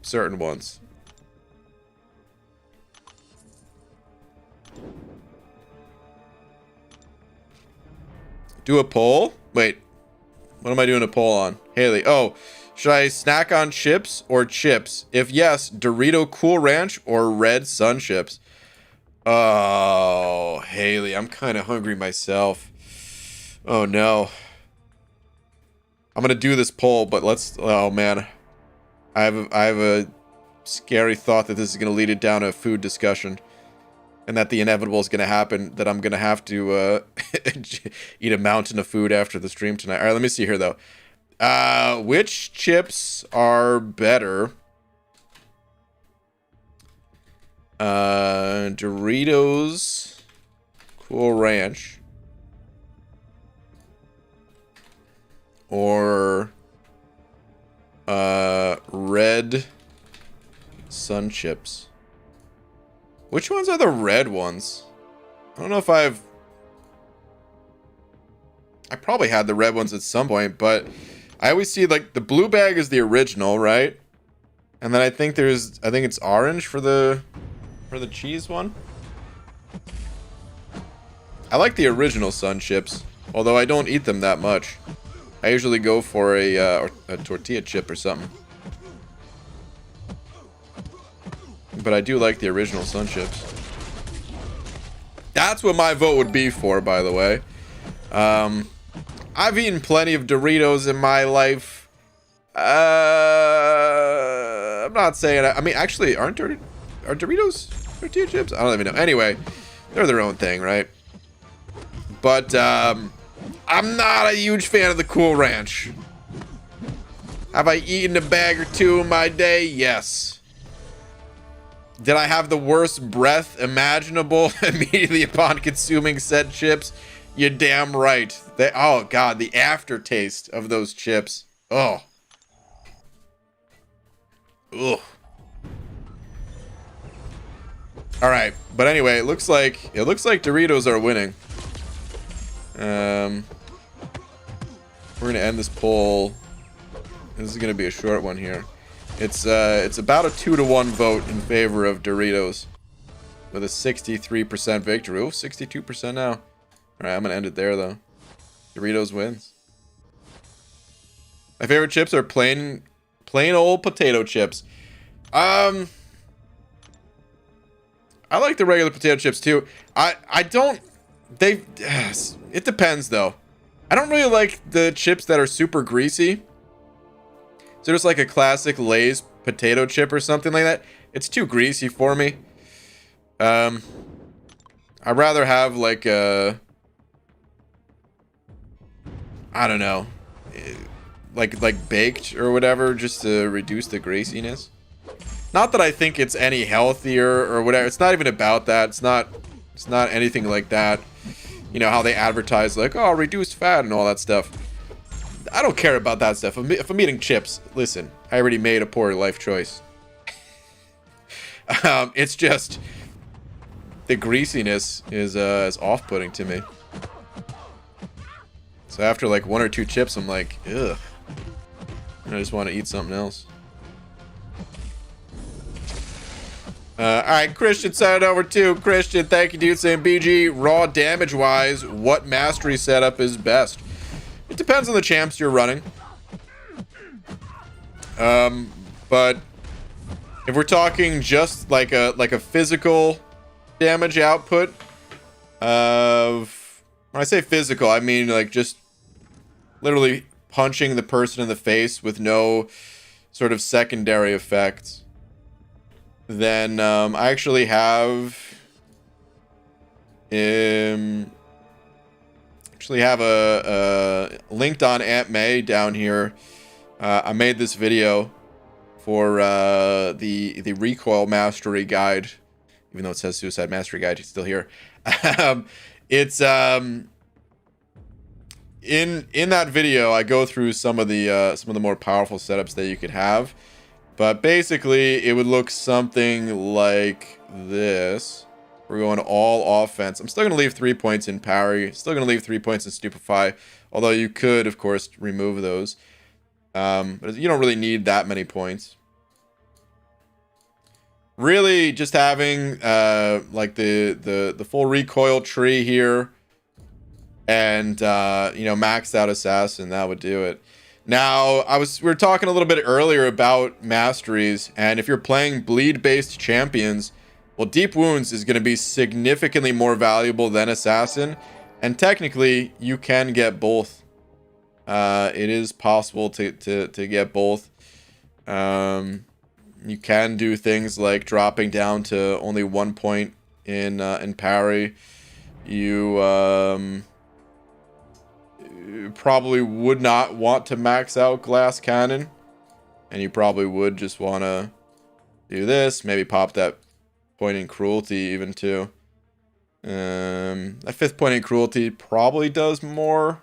Certain ones. Do a poll? Wait. What am I doing a poll on? Haley. Oh, should I snack on chips or chips? If yes, Dorito Cool Ranch or Red Sun Chips? Oh, Haley, I'm kind of hungry myself. Oh, no. I'm going to do this poll, but let's... Oh, man. I have a scary thought that this is going to lead it down a food discussion. And that the inevitable is going to happen, that I'm going to have to eat a mountain of food after the stream tonight. All right, let me see here, though. Which chips are better? Doritos Cool Ranch or Red Sun Chips? Which ones are the red ones? I don't know if I probably had the red ones at some point, but I always see like the blue bag is the original, right? And then I think it's orange for the cheese one. I like the original Sun Chips, although I don't eat them that much. I usually go for a tortilla chip or something. But I do like the original Sun Chips. That's what my vote would be for, by the way. I've eaten plenty of Doritos in my life. I'm not saying... I mean, actually, are Doritos tortilla chips? I don't even know. Anyway, they're their own thing, right? But, I'm not a huge fan of the Cool Ranch. Have I eaten a bag or two in my day? Yes. Did I have the worst breath imaginable immediately upon consuming said chips? You're damn right. Oh, God, the aftertaste of those chips. Oh. Ugh. All right, but anyway, it looks like Doritos are winning. We're gonna end this poll. This is gonna be a short one here. It's about a 2-to-1 vote in favor of Doritos, with a 63% victory. Oh, 62% now. All right, I'm gonna end it there though. Doritos wins. My favorite chips are plain old potato chips. I like the regular potato chips too. I don't. It depends though. I don't really like the chips that are super greasy. So just like a classic Lay's potato chip or something like that. It's too greasy for me. I'd rather have like a... I don't know. Like baked or whatever, just to reduce the greasiness. Not that I think it's any healthier or whatever. It's not even about that. It's not anything like that. You know how they advertise like, oh, reduced fat and all that stuff. I don't care about that stuff. If I'm eating chips, listen, I already made a poor life choice. It's just the greasiness is off-putting to me. So after like 1 or 2 chips, I'm like, ugh. And I just want to eat something else. Alright, Christian sent it over too. Christian, thank you, dude. Saying BG, raw damage wise, what mastery setup is best? It depends on the champs you're running. But if we're talking just like a physical damage output of, when I say physical, I mean like just literally punching the person in the face with no sort of secondary effects. Then I actually have a linked on Aunt May down here. I made this video for the recoil mastery guide, even though it says suicide mastery guide. It's still here. It's in that video, I go through some of the more powerful setups that you could have. But basically, it would look something like this. We're going all offense. I'm still going to leave 3 points in parry. Still going to leave 3 points in stupefy. Although you could, of course, remove those. But you don't really need that many points. Really, just having like the full recoil tree here. And, you know, maxed out assassin. That would do it. Now, we were talking a little bit earlier about masteries, and if you're playing bleed-based champions, well, Deep Wounds is going to be significantly more valuable than Assassin, and technically, you can get both. It is possible to get both. You can do things like dropping down to only 1 point in parry. You probably would not want to max out glass cannon, and you probably would just want to do this, maybe pop that point in cruelty even too. That 5th point in cruelty probably does more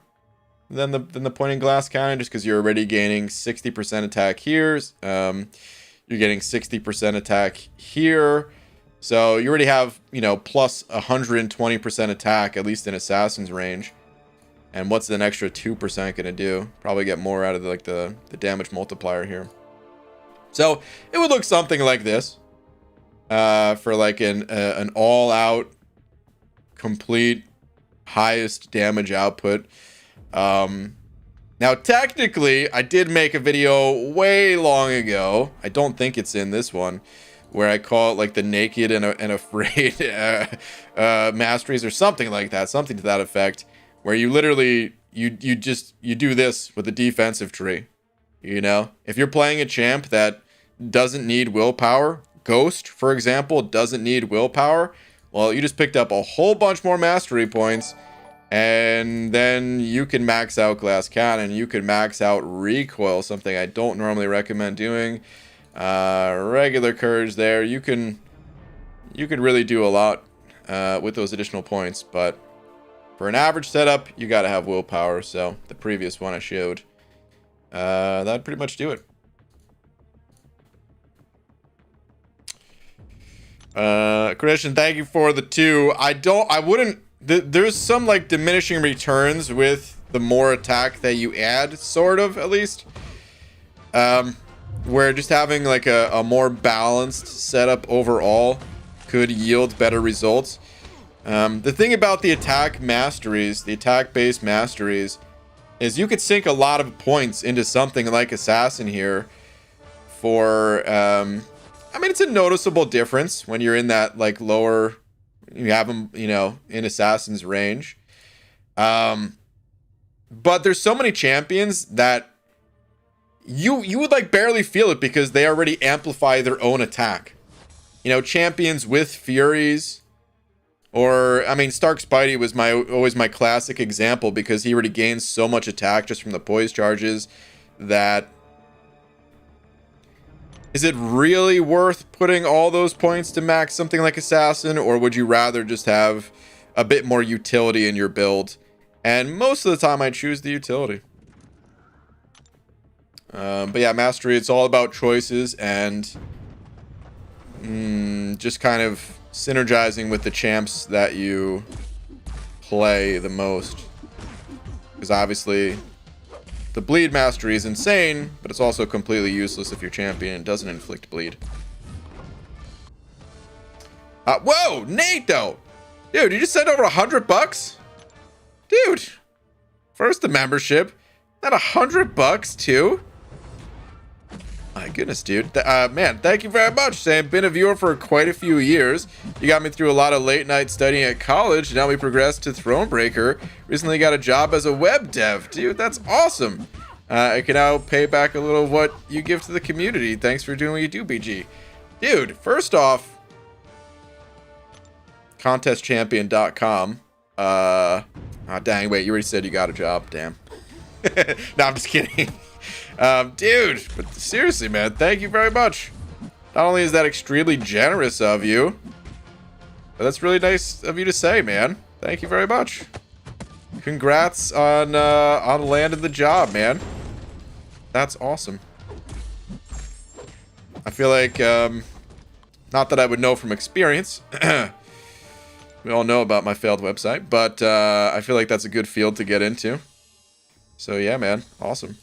than the point in glass cannon, just because you're already gaining 60% attack here. You're getting 60% attack here, so you already have, you know, plus 120% attack, at least in assassin's range. And what's an extra 2% going to do? Probably get more out of the damage multiplier here. So it would look something like this for like an all-out, complete, highest damage output. Now, technically, I did make a video way long ago. I don't think it's in this one, where I call it like the naked and afraid masteries or something like that, something to that effect. Where you literally, you do this with a defensive tree, you know? If you're playing a champ that doesn't need willpower, Ghost, for example, doesn't need willpower, well, you just picked up a whole bunch more mastery points, and then you can max out glass cannon, you can max out recoil, something I don't normally recommend doing. Regular courage there, you could really do a lot with those additional points, but for an average setup, you gotta have willpower, so the previous one I showed. That'd pretty much do it. Christian, thank you for the 2. There's some like diminishing returns with the more attack that you add, sort of, at least. Where just having like a more balanced setup overall could yield better results. The thing about the attack masteries, the attack-based masteries, is you could sink a lot of points into something like Assassin here for, I mean, it's a noticeable difference when you're in that, like, lower, you have them, you know, in Assassin's range. But there's so many champions that you would, like, barely feel it because they already amplify their own attack. You know, champions with Furies. Or, I mean, Stark Spidey was always my classic example because he already gains so much attack just from the poise charges that... Is it really worth putting all those points to max something like Assassin, or would you rather just have a bit more utility in your build? And most of the time I choose the utility. But yeah, Mastery, it's all about choices and just kind of synergizing with the champs that you play the most, because obviously the bleed mastery is insane, but it's also completely useless if your champion doesn't inflict bleed. Whoa, Nate, though, dude, you just sent over $100, dude. First the membership, not $100 too. My goodness, dude. Man, thank you very much, Sam. Been a viewer for quite a few years. You got me through a lot of late night studying at college. Now we progressed to Thronebreaker. Recently got a job as a web dev. Dude, that's awesome. I can now pay back a little of what you give to the community. Thanks for doing what you do, BG. Dude, first off, contestchampion.com. Oh, dang, wait, you already said you got a job. Damn. No, I'm just kidding. Dude, but seriously, man, thank you very much. Not only is that extremely generous of you, but that's really nice of you to say, man. Thank you very much. congrats on landing the job, man. That's awesome. I feel like, not that I would know from experience. We all know about my failed website, but I feel like that's a good field to get into. So yeah, man, awesome.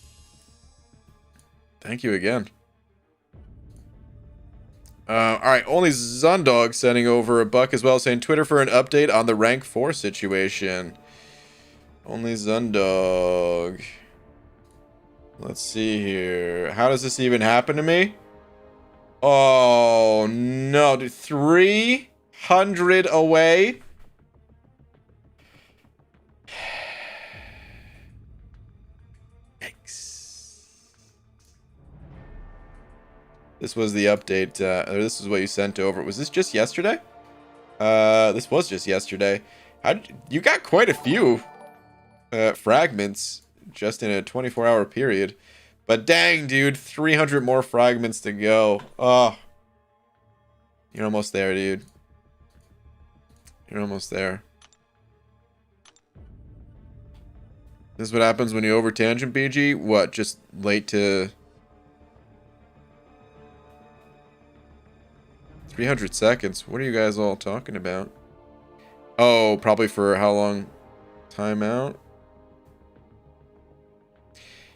Thank you again. All right, only Zundog sending over a buck as well, saying Twitter for an update on the rank 4 situation. Only Zundog. Let's see here. How does this even happen to me? Oh no, dude, 300 away. This was the update, or this is what you sent over. Was this just yesterday? This was just yesterday. You got quite a few fragments just in a 24-hour period. But dang, dude, 300 more fragments to go. Oh. You're almost there, dude. You're almost there. This is what happens when you over tangent, BG? What, just late to... 300 seconds. What are you guys all talking about? Oh, probably for how long? Timeout?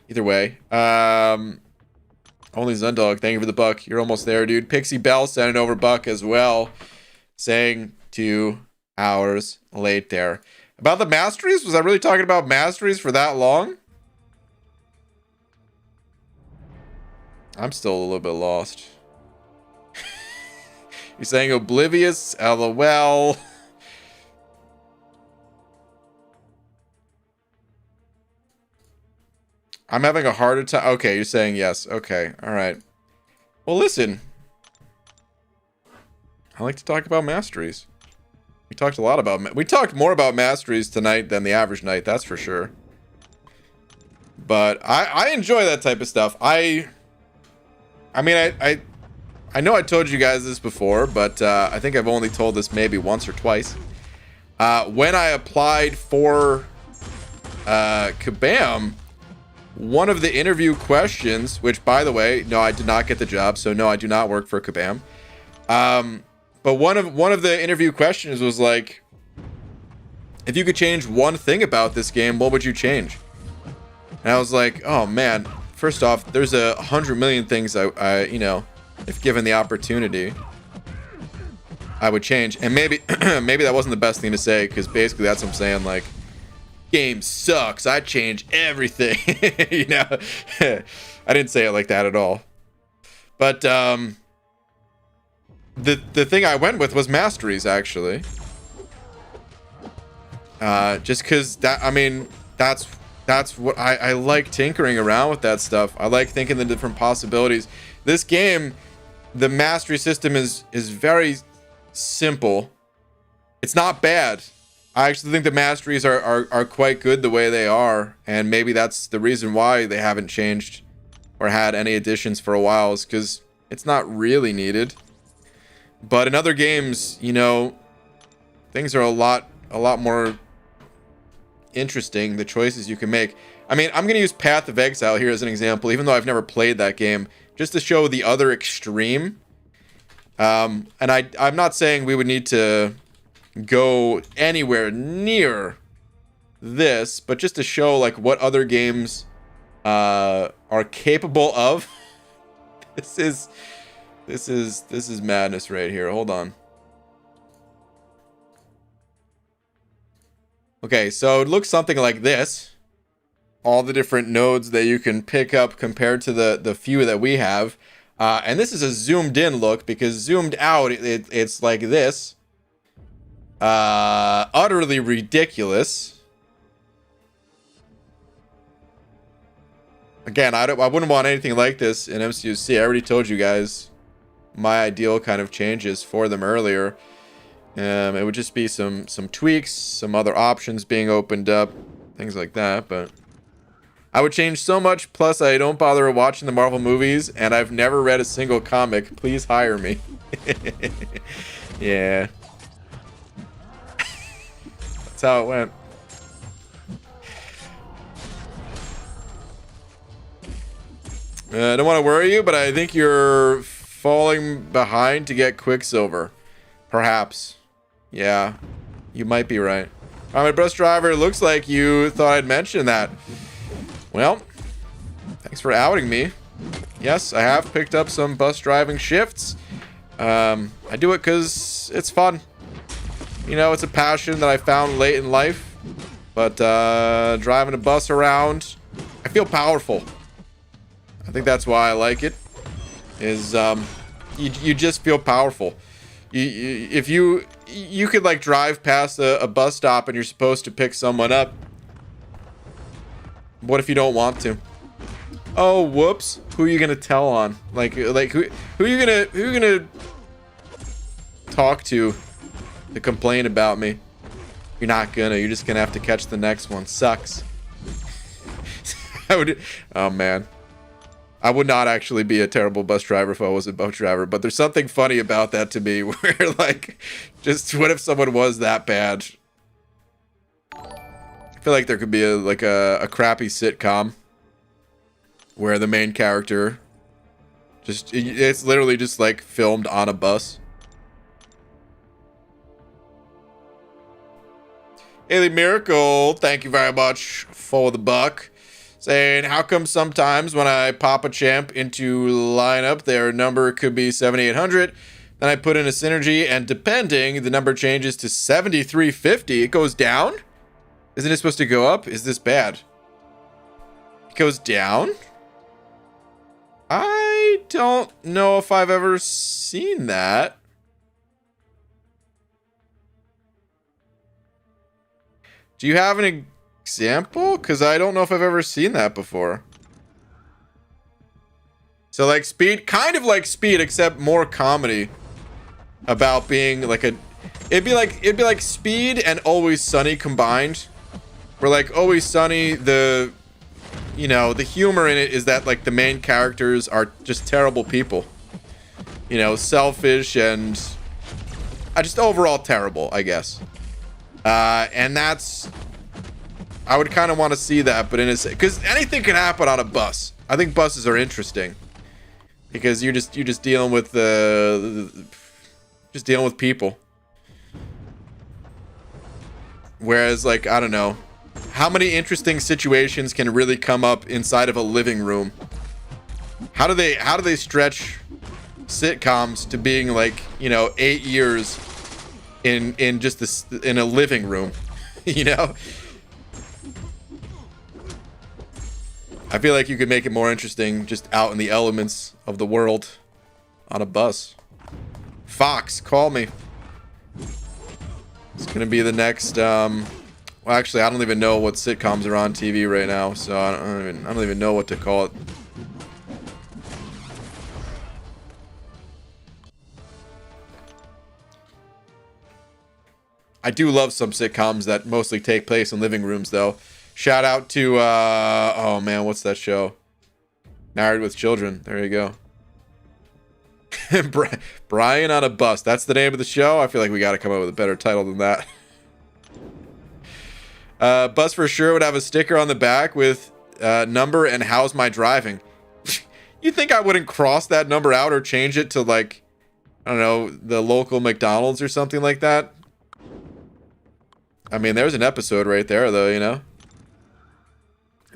Either way. Only Zundog, thank you for the buck. You're almost there, dude. Pixie Bell sending over buck as well. Saying 2 hours late there. About the masteries? Was I really talking about masteries for that long? I'm still a little bit lost. You're saying oblivious? LOL. I'm having a harder time. Okay, you're saying yes. Okay, all right. Well, listen. I like to talk about masteries. We talked a lot about... We talked more about masteries tonight than the average night, that's for sure. But I enjoy that type of stuff. I mean, I know I told you guys this before, but I think I've only told this maybe once or twice. When I applied for Kabam, one of the interview questions, which by the way, no, I did not get the job, so no, I do not work for Kabam. But one of the interview questions was like, if you could change one thing about this game, what would you change? And I was like, oh man, first off, there's 100 million things I you know, if given the opportunity, I would change. And maybe maybe that wasn't the best thing to say, because basically that's what I'm saying, like, game sucks, I change everything. You know, I didn't say it like that at all. But the thing I went with was masteries, actually. Just because that, I mean, that's what I like, tinkering around with that stuff. I like thinking the different possibilities. This game, the mastery system is very simple. It's not bad. I actually think the masteries are quite good the way they are, and maybe that's the reason why they haven't changed or had any additions for a while, is because it's not really needed. But in other games, you know, things are a lot more interesting, the choices you can make. I mean, I'm gonna use Path of Exile here as an example, even though I've never played that game, just to show the other extreme. And I'm not saying we would need to go anywhere near this, but just to show like what other games are capable of. This is madness right here. Hold on. Okay, so it looks something like this. All the different nodes that you can pick up compared to the few that we have. And this is a zoomed in look, because zoomed out, it's like this. Utterly ridiculous. Again, I wouldn't want anything like this in MCUC. I already told you guys my ideal kind of changes for them earlier. It would just be some tweaks, some other options being opened up, things like that. But I would change so much. Plus, I don't bother watching the Marvel movies, and I've never read a single comic. Please hire me. Yeah. That's how it went. I don't want to worry you, but I think you're falling behind to get Quicksilver. Perhaps. Yeah, you might be right. All right, bus driver, looks like you thought I'd mention that. Well, thanks for outing me. Yes, I have picked up some bus driving shifts. I do it because it's fun. You know, it's a passion that I found late in life. But driving a bus around, I feel powerful. I think that's why I like it. Is you just feel powerful. If you could like drive past a bus stop and you're supposed to pick someone up. What if you don't want to? Oh, whoops. Who are you gonna tell on? Like who are you gonna talk to complain about me? You're not gonna. You're just gonna have to catch the next one. Sucks. Oh man. I would not actually be a terrible bus driver if I was a bus driver, but there's something funny about that to me where like, just what if someone was that bad? I feel like there could be a crappy sitcom where the main character it's literally just like filmed on a bus. Haley Miracle, thank you very much for the buck. Saying, how come sometimes when I pop a champ into lineup, their number could be 7,800, then I put in a synergy, and depending, the number changes to 7,350. It goes down? Isn't it supposed to go up? Is this bad? It goes down? I don't know if I've ever seen that. Do you have an example? Because I don't know if I've ever seen that before. So like Speed, kind of like Speed, except more comedy about being like it'd be like Speed and Always Sunny combined. Where like Always Sunny, the humor in it is that like the main characters are just terrible people. You know, selfish and just overall terrible, I guess. And that's, I would kind of want to see that, but because anything can happen on a bus. I think buses are interesting because you're just dealing with just dealing with people. Whereas, like, I don't know, how many interesting situations can really come up inside of a living room? How do they stretch sitcoms to being like, 8 years in just this in a living room? I feel like you could make it more interesting just out in the elements of the world on a bus. Fox, call me. It's gonna be the next well, actually I don't even know what sitcoms are on TV right now, so I don't even know what to call it. I do love some sitcoms that mostly take place in living rooms, though. Shout out to, oh man, what's that show? Married with Children. There you go. Brian on a Bus. That's the name of the show. I feel like we got to come up with a better title than that. Bus for sure would have a sticker on the back with number and how's my driving. You think I wouldn't cross that number out or change it to, like, I don't know, the local McDonald's or something like that? I mean, there's an episode right there, though,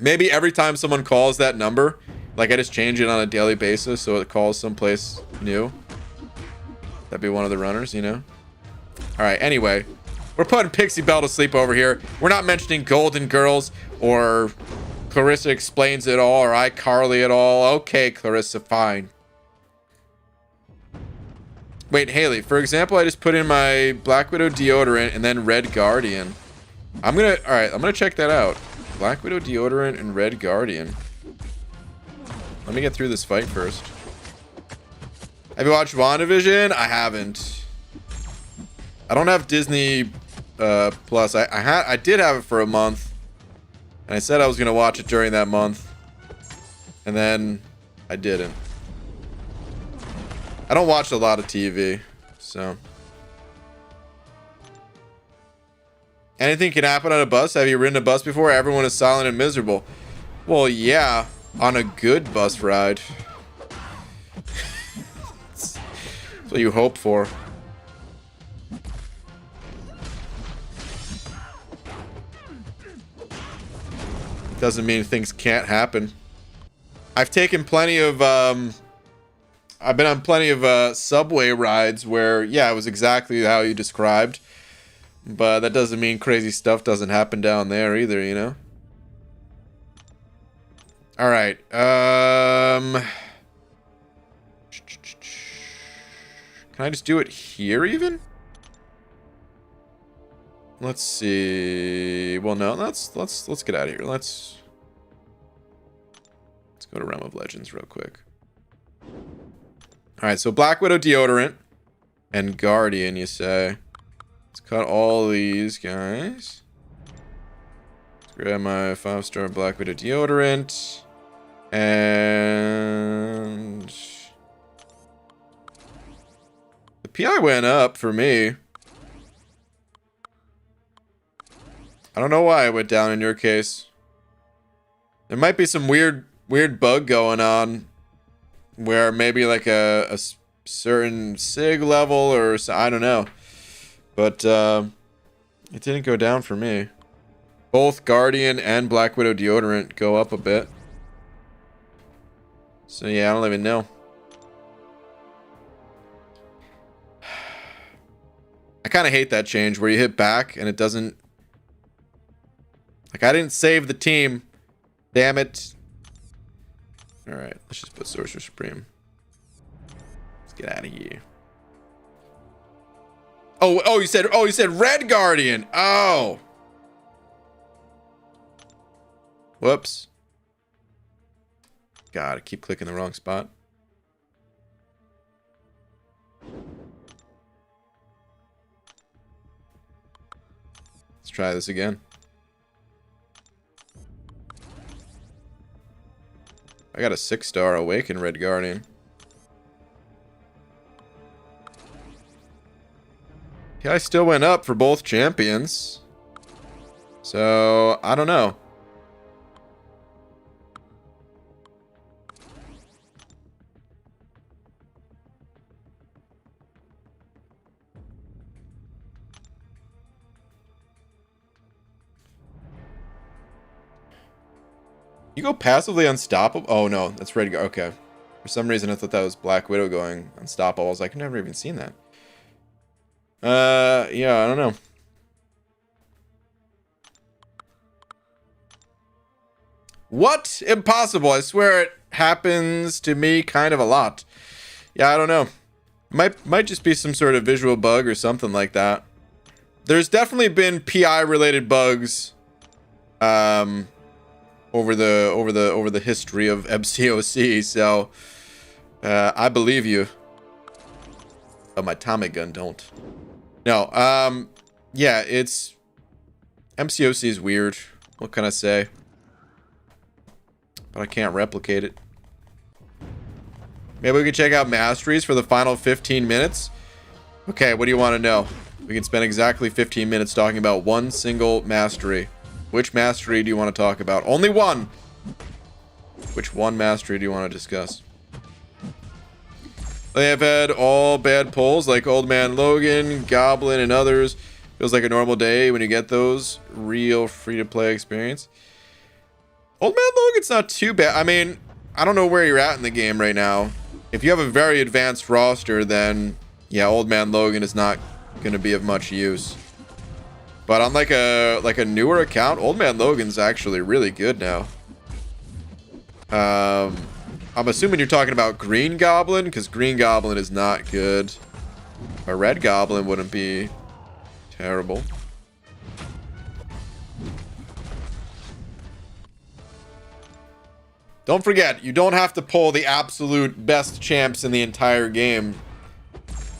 Maybe every time someone calls that number, like I just change it on a daily basis so it calls someplace new. That'd be one of the runners, Alright, anyway. We're putting Pixie Belle to sleep over here. We're not mentioning Golden Girls or Clarissa Explains It All or iCarly at all. Okay, Clarissa, fine. Wait, Haley, for example, I just put in my Black Widow deodorant and then Red Guardian. I'm gonna check that out. Black Widow deodorant and Red Guardian. Let me get through this fight first. Have you watched WandaVision? I haven't. I don't have Disney Plus. I did have it for a month. And I said I was gonna watch it during that month. And then I didn't. I don't watch a lot of TV, so. Anything can happen on a bus. Have you ridden a bus before? Everyone is silent and miserable. Well, yeah. on a good bus ride. That's what you hope for. Doesn't mean things can't happen. I've taken plenty of, I've been on plenty of subway rides where, yeah, it was exactly how you described. But that doesn't mean crazy stuff doesn't happen down there either, you know? Alright, can I just do it here even? Let's see. Well, no, let's get out of here. Let's go to Realm of Legends real quick. Alright, so Black Widow deodorant and Guardian, you say. Let's cut all these guys. Let's grab my 5-star Black Widow deodorant. And the PI went up for me. I don't know why it went down in your case. There might be some weird bug going on where maybe like a certain SIG level or I don't know. But it didn't go down for me. Both Guardian and Black Widow deodorant go up a bit. So yeah, I don't even know. I kind of hate that change where you hit back and it doesn't... Like, I didn't save the team. Damn it. Alright, let's just put Sorcerer Supreme. Let's get out of here. Oh, you said Red Guardian. Oh. Whoops. God, I keep clicking the wrong spot. Let's try this again. I got a 6-star Awaken Red Guardian. Yeah, I still went up for both champions. So, I don't know. You go passively unstoppable? Oh no, that's Red Guard. Okay. For some reason I thought that was Black Widow going unstoppable. I was like, I've never even seen that. Yeah, I don't know. What? Impossible. I swear it happens to me kind of a lot. Yeah, I don't know. Might just be some sort of visual bug or something like that. There's definitely been PI related bugs over the history of MCOC, so I believe you. But my Tommy gun don't. No, yeah, it's MCOC is weird. What can I say? But I can't replicate it. Maybe we could check out masteries for the final 15 minutes. Okay, what do you want to know? We can spend exactly 15 minutes talking about one single mastery. Which mastery do you want to talk about? Only one! Which one mastery do you want to discuss? They have had all bad pulls like Old Man Logan, Goblin, and others. Feels like a normal day when you get those. Real free-to-play experience. Old Man Logan's not too bad. I mean, I don't know where you're at in the game right now. If you have a very advanced roster, then yeah, Old Man Logan is not going to be of much use. But on like a newer account, Old Man Logan's actually really good now. I'm assuming you're talking about Green Goblin, because Green Goblin is not good. A Red Goblin wouldn't be terrible. Don't forget, you don't have to pull the absolute best champs in the entire game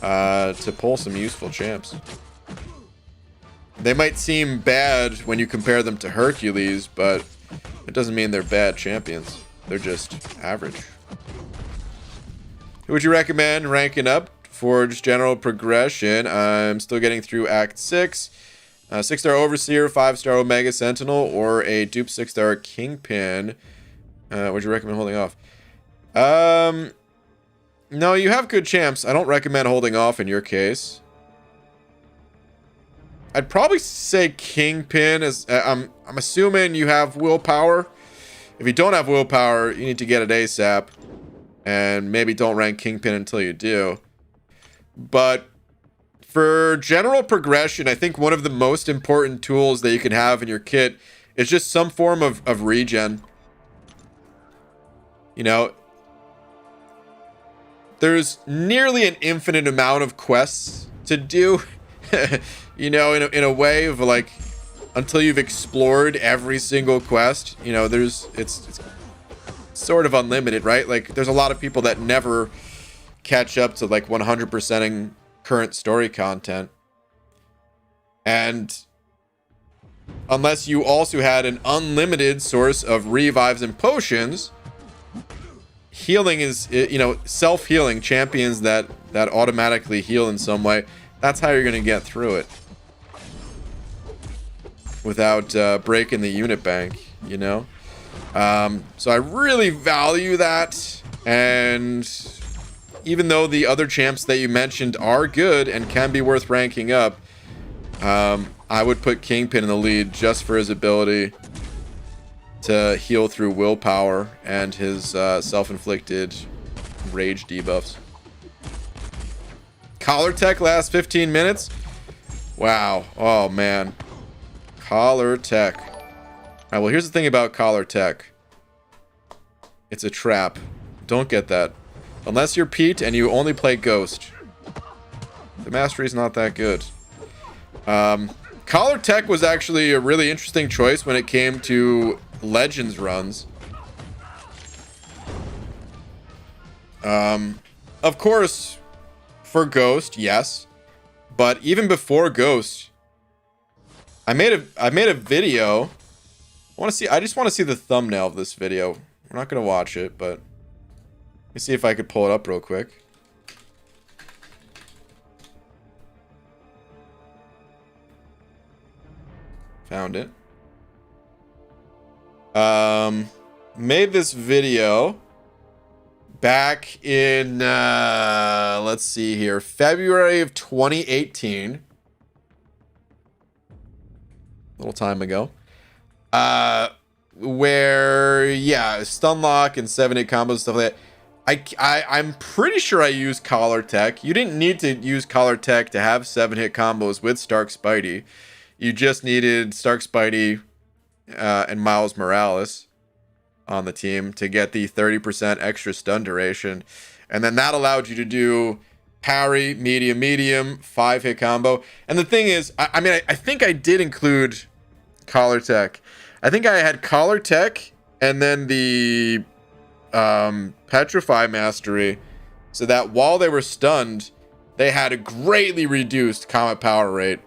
to pull some useful champs. They might seem bad when you compare them to Hercules, but it doesn't mean they're bad champions. They're just average. Who would you recommend ranking up? Forge general progression. I'm still getting through Act 6. 6-star Overseer, 5-star Omega Sentinel, or a dupe 6-star Kingpin. Would you recommend holding off? No, you have good champs. I don't recommend holding off in your case. I'd probably say Kingpin is... I'm assuming you have willpower. If you don't have willpower, you need to get it ASAP. And maybe don't rank Kingpin until you do. But for general progression, I think one of the most important tools that you can have in your kit is just some form of regen. You know, there's nearly an infinite amount of quests to do. You know, in a way of like, until you've explored every single quest, you know, it's sort of unlimited, right? Like, there's a lot of people that never catch up to like 100%ing current story content. And unless you also had an unlimited source of revives and potions, healing is, you know, self-healing champions that automatically heal in some way. That's how you're going to get through it without breaking the unit bank, you know? So I really value that. And even though the other champs that you mentioned are good and can be worth ranking up, I would put Kingpin in the lead just for his ability to heal through willpower and his self-inflicted rage debuffs. Collar tech lasts 15 minutes. Wow. Oh, man. Collar tech. All right, well, here's the thing about collar tech. It's a trap. Don't get that. Unless you're Pete and you only play Ghost. The mastery's not that good. Collar tech was actually a really interesting choice when it came to Legends runs. Of course, for Ghost, yes. But even before Ghost, I made a video. I just want to see the thumbnail of this video. We're not gonna watch it, but let me see if I could pull it up real quick. Found it. Made this video back in let's see here, February of 2018. A little time ago. Where, yeah, stun lock and 7-hit combos, stuff like that. I'm pretty sure I used collar tech. You didn't need to use collar tech to have 7-hit combos with Stark Spidey. You just needed Stark Spidey and Miles Morales on the team to get the 30% extra stun duration. And then that allowed you to do parry, medium, 5-hit combo. And the thing is, I think I did include collar tech. I think I had collar tech and then the petrify mastery, so that while they were stunned, they had a greatly reduced combat power rate.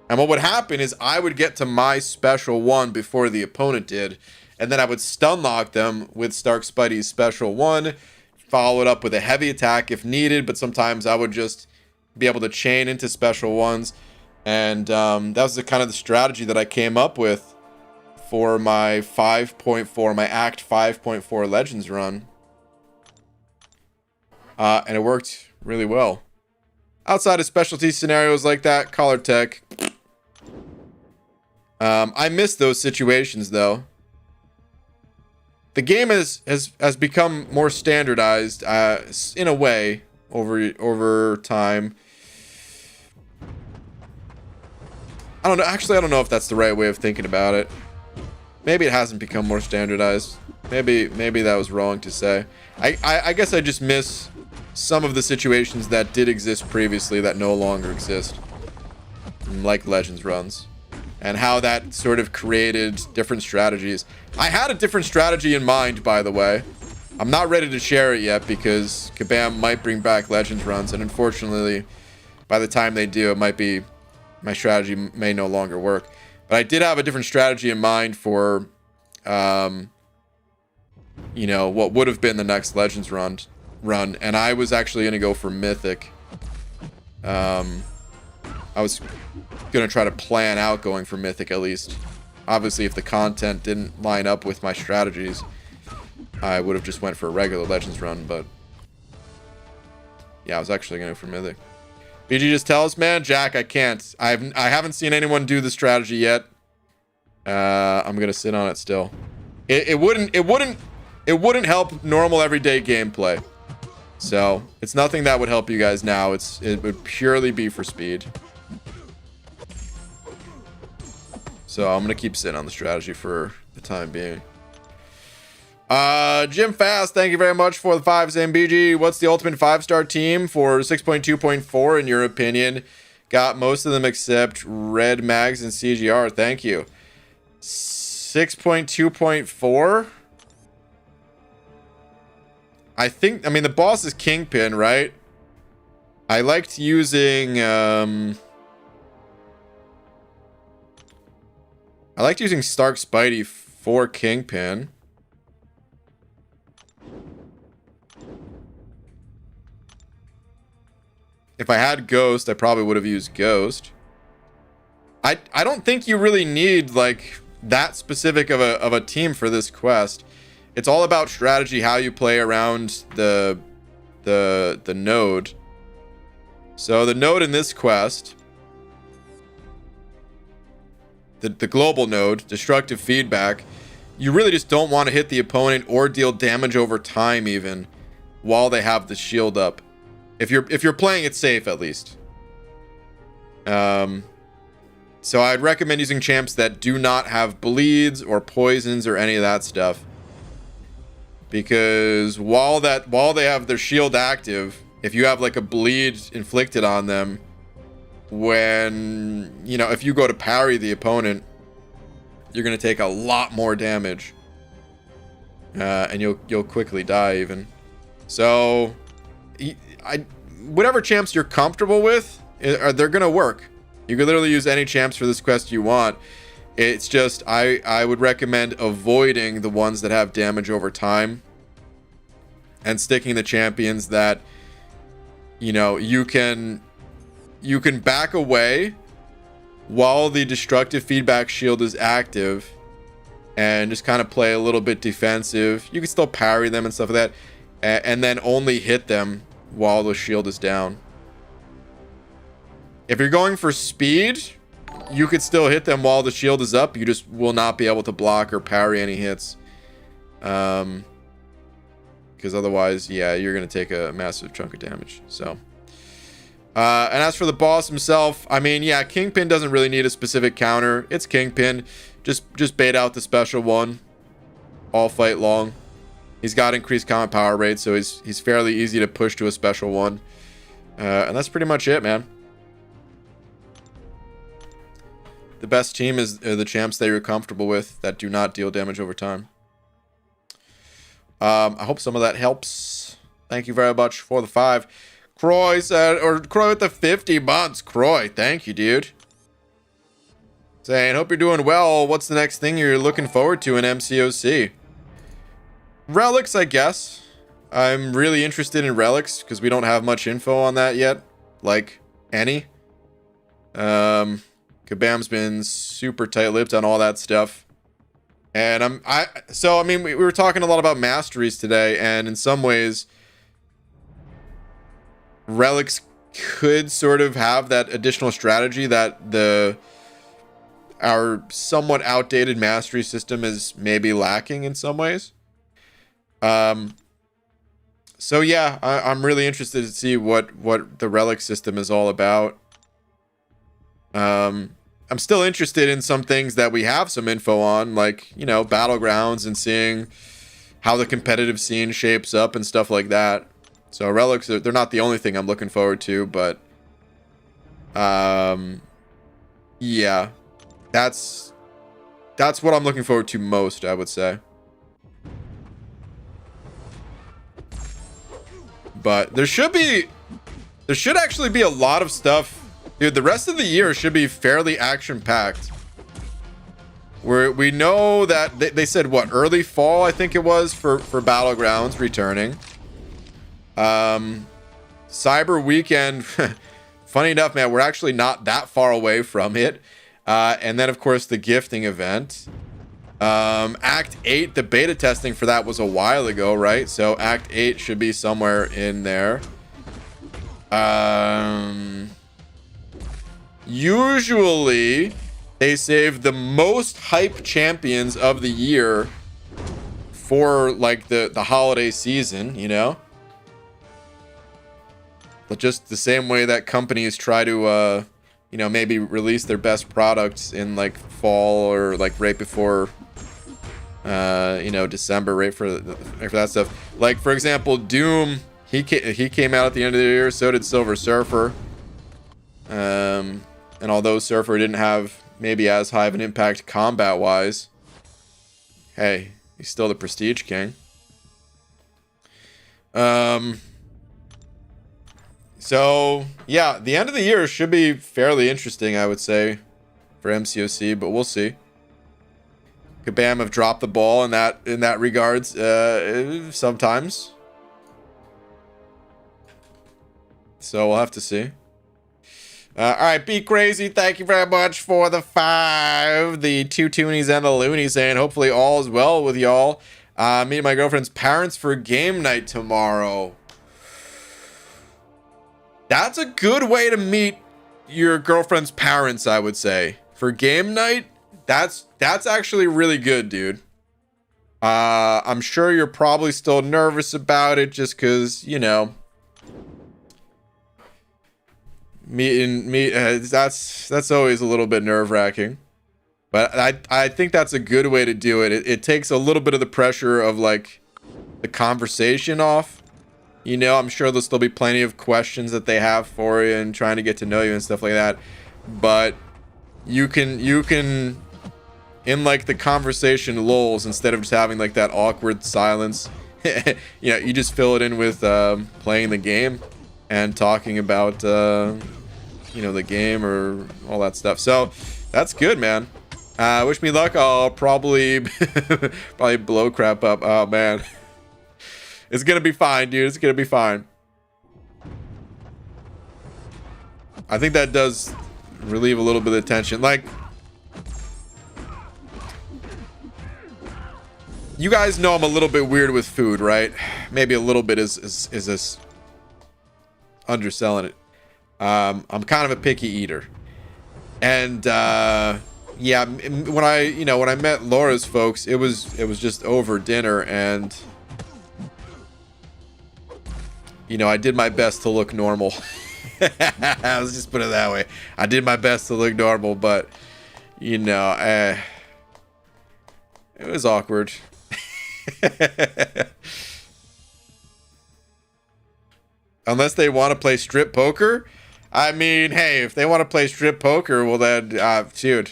And what would happen is I would get to my special one before the opponent did, and then I would stun lock them with Stark Spidey's special one, follow it up with a heavy attack if needed, but sometimes I would just be able to chain into special ones. And that was the kind of the strategy that I came up with for my 5.4, my Act 5.4 Legends run. And it worked really well. Outside of specialty scenarios like that, collar tech. I miss those situations though. The game has become more standardized in a way over time. I don't know. Actually, I don't know if that's the right way of thinking about it. Maybe it hasn't become more standardized. Maybe that was wrong to say. I guess I just miss some of the situations that did exist previously that no longer exist, like Legends runs, and how that sort of created different strategies. I had a different strategy in mind, by the way. I'm not ready to share it yet because Kabam might bring back Legends runs, and unfortunately, by the time they do, it might be, my strategy may no longer work. But I did have a different strategy in mind for, you know, what would have been the next Legends run, and I was actually going to go for Mythic. I was going to try to plan out going for Mythic at least. Obviously, if the content didn't line up with my strategies. I would have just went for a regular Legends run, but yeah, I was actually going for Mythic. BG, just tell us, man. Jack, I can't. I haven't seen anyone do the strategy yet. I'm gonna sit on it still. It wouldn't help normal everyday gameplay. So it's nothing that would help you guys now. It would purely be for speed. So I'm gonna keep sitting on the strategy for the time being. Jim Fast, thank you very much for the 5 MBG. What's the ultimate 5-star team for 6.2.4 in your opinion? Got most of them except Red Mags and CGR. Thank you. 6.2.4. I mean, the boss is Kingpin, right? I liked using Stark Spidey for Kingpin. If I had Ghost, I probably would have used Ghost. I don't think you really need like that specific of a team for this quest. It's all about strategy, how you play around the node. So the node in this quest, the global node, destructive feedback, you really just don't want to hit the opponent or deal damage over time even while they have the shield up. If you're playing it safe, at least. So I'd recommend using champs that do not have bleeds or poisons or any of that stuff. Because while they have their shield active, if you have like a bleed inflicted on them, when, you know, if you go to parry the opponent, you're going to take a lot more damage. And you'll quickly die even. So whatever champs you're comfortable with, they're going to work. You can literally use any champs for this quest you want. It's just I would recommend avoiding the ones that have damage over time and sticking the champions that, you know, you can back away while the destructive feedback shield is active and just kind of play a little bit defensive. You can still parry them and stuff like that, and then only hit them while the shield is down. If you're going for speed, you could still hit them while the shield is up. You just will not be able to block or parry any hits. Because otherwise, yeah, you're going to take a massive chunk of damage. So, and as for the boss himself, I mean, yeah, Kingpin doesn't really need a specific counter. It's Kingpin. Just bait out the special one all fight long. He's got increased combat power rate, so he's fairly easy to push to a special one. And that's pretty much it, man. The best team is the champs that you're comfortable with that do not deal damage over time. I hope some of that helps. Thank you very much for the 5. Croy said, or Croy with the 50 months. Croy, thank you, dude. Saying, hope you're doing well. What's the next thing you're looking forward to in MCOC? Relics, I guess. I'm really interested in relics because we don't have much info on that yet. Like, any. Kabam's been super tight-lipped on all that stuff. And so I mean, we were talking a lot about masteries today, and in some ways, relics could sort of have that additional strategy that our somewhat outdated mastery system is maybe lacking in some ways. So yeah, I'm really interested to see what the relic system is all about. I'm still interested in some things that we have some info on, like, you know, battlegrounds and seeing how the competitive scene shapes up and stuff like that. So relics, they're not the only thing I'm looking forward to, but yeah, that's what I'm looking forward to most, I would say. But there should actually be a lot of stuff. Dude, the rest of the year should be fairly action-packed. We know that they said, what, early fall, I think it was, for Battlegrounds returning. Cyber Weekend, funny enough, man, we're actually not that far away from it. And then, of course, the gifting event. Act 8, the beta testing for that was a while ago, right? So Act 8 should be somewhere in there. Usually they save the most hype champions of the year for like the holiday season, you know? But just the same way that companies try to you know, maybe release their best products in like fall or like right before you know, December, right for that stuff. Like for example, Doom, he came out at the end of the year, so did Silver Surfer. And although Surfer didn't have maybe as high of an impact combat wise, hey, he's still the Prestige King. So yeah, the end of the year should be fairly interesting, I would say, for MCOC, but we'll see. Kabam have dropped the ball in that regards sometimes. So we'll have to see. All right, Be Crazy, thank you very much for the 5, the 2 toonies and the loony saying hopefully all is well with y'all. Meeting my girlfriend's parents for game night tomorrow. That's a good way to meet your girlfriend's parents, I would say. For game night, that's actually really good, dude. I'm sure you're probably still nervous about it just because, you know, that's always a little bit nerve-wracking, but I think that's a good way to do it. It takes a little bit of the pressure of like the conversation off, you know. I'm sure there'll still be plenty of questions that they have for you and trying to get to know you and stuff like that, but you can in like the conversation lulls, instead of just having like that awkward silence, you know, you just fill it in with playing the game and talking about you know, the game or all that stuff. So that's good, man. Wish me luck. I'll probably blow crap up. Oh man, it's gonna be fine, dude. It's gonna be fine. I think that does relieve a little bit of tension. Like, you guys know I'm a little bit weird with food, right? Maybe a little bit is this underselling it. I'm kind of a picky eater, and yeah, when I met Laura's folks, it was just over dinner, and you know, I did my best to look normal. Let's just put it that way. I did my best to look normal, but you know, it was awkward. Unless they want to play strip poker. I mean, hey, if they want to play strip poker, well then, dude,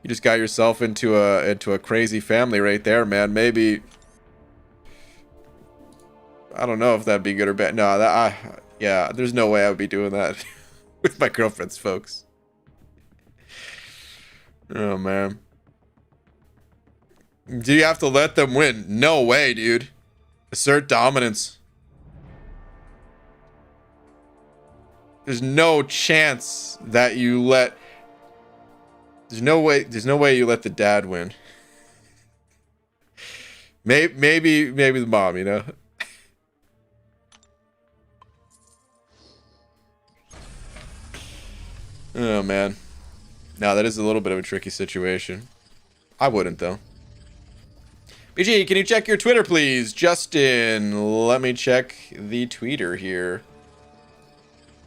you just got yourself into a crazy family right there, man. Maybe, I don't know if that'd be good or bad. No, yeah, there's no way I would be doing that with my girlfriend's folks. Oh man. Do you have to let them win? No way, dude. Assert dominance. There's no chance that you let... There's no way you let the dad win. Maybe the mom, you know? Oh, man. No, that is a little bit of a tricky situation. I wouldn't, though. BG, can you check your Twitter, please? Justin, let me check the tweeter here.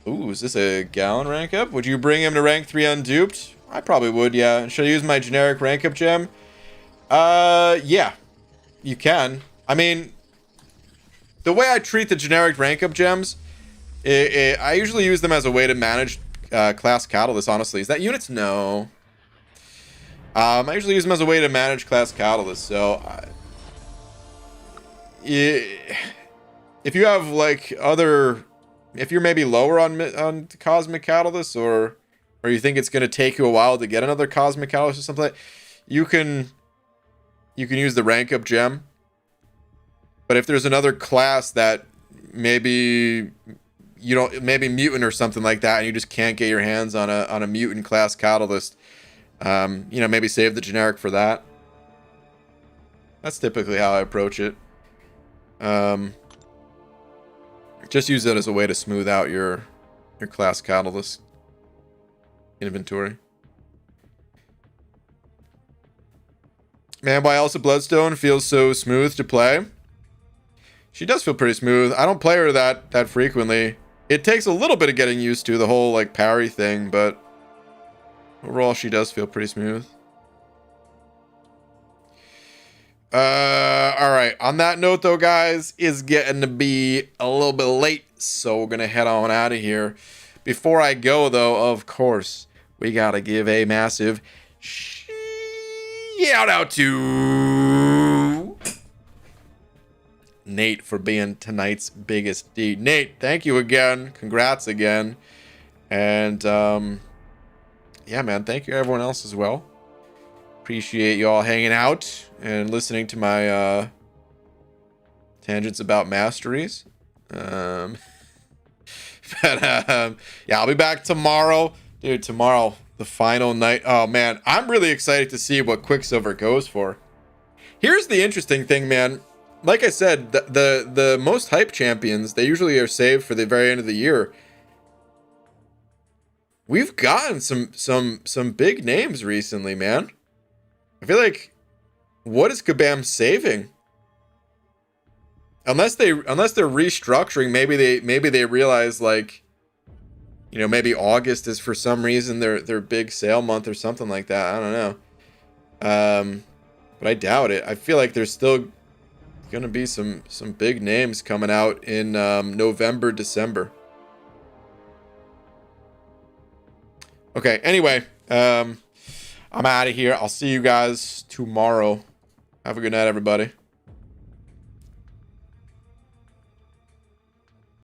Ooh, is this a Gallon rank up? Would you bring him to rank 3 unduped? I probably would, yeah. Should I use my generic rank up gem? Yeah. You can. I mean, the way I treat the generic rank up gems, I usually use them as a way to manage class catalyst, honestly. Is that units? No. I usually use them as a way to manage class catalyst, so... if you have, like, other... If you're maybe lower on Cosmic Catalyst, or you think it's going to take you a while to get another Cosmic Catalyst or something, you can use the rank up gem. But if there's another class that maybe you don't, maybe mutant or something like that, and you just can't get your hands on a mutant class Catalyst, you know, maybe save the generic for that. That's typically how I approach it. Just use it as a way to smooth out your class catalyst inventory. Man, why Elsa Bloodstone feels so smooth to play? She does feel pretty smooth. I don't play her that frequently. It takes a little bit of getting used to the whole like parry thing, but overall she does feel pretty smooth. All right. On that note, though, guys, it's getting to be a little bit late, so we're gonna head on out of here. Before I go, though, of course, we gotta give a massive shout out to Nate for being tonight's biggest D. Nate, thank you again. Congrats again. And yeah, man, thank you everyone else as well. Appreciate you all hanging out and listening to my tangents about masteries. But yeah, I'll be back tomorrow. Dude, tomorrow, the final night. Oh, man, I'm really excited to see what Quicksilver goes for. Here's the interesting thing, man. Like I said, the most hype champions, they usually are saved for the very end of the year. We've gotten some big names recently, man. I feel like, what is Kabam saving? Unless they're restructuring, maybe they realize, like, you know, maybe August is for some reason their big sale month or something like that. I don't know. But I doubt it. I feel like there's still gonna be some big names coming out in November, December. Okay, anyway, I'm out of here. I'll see you guys tomorrow. Have a good night, everybody.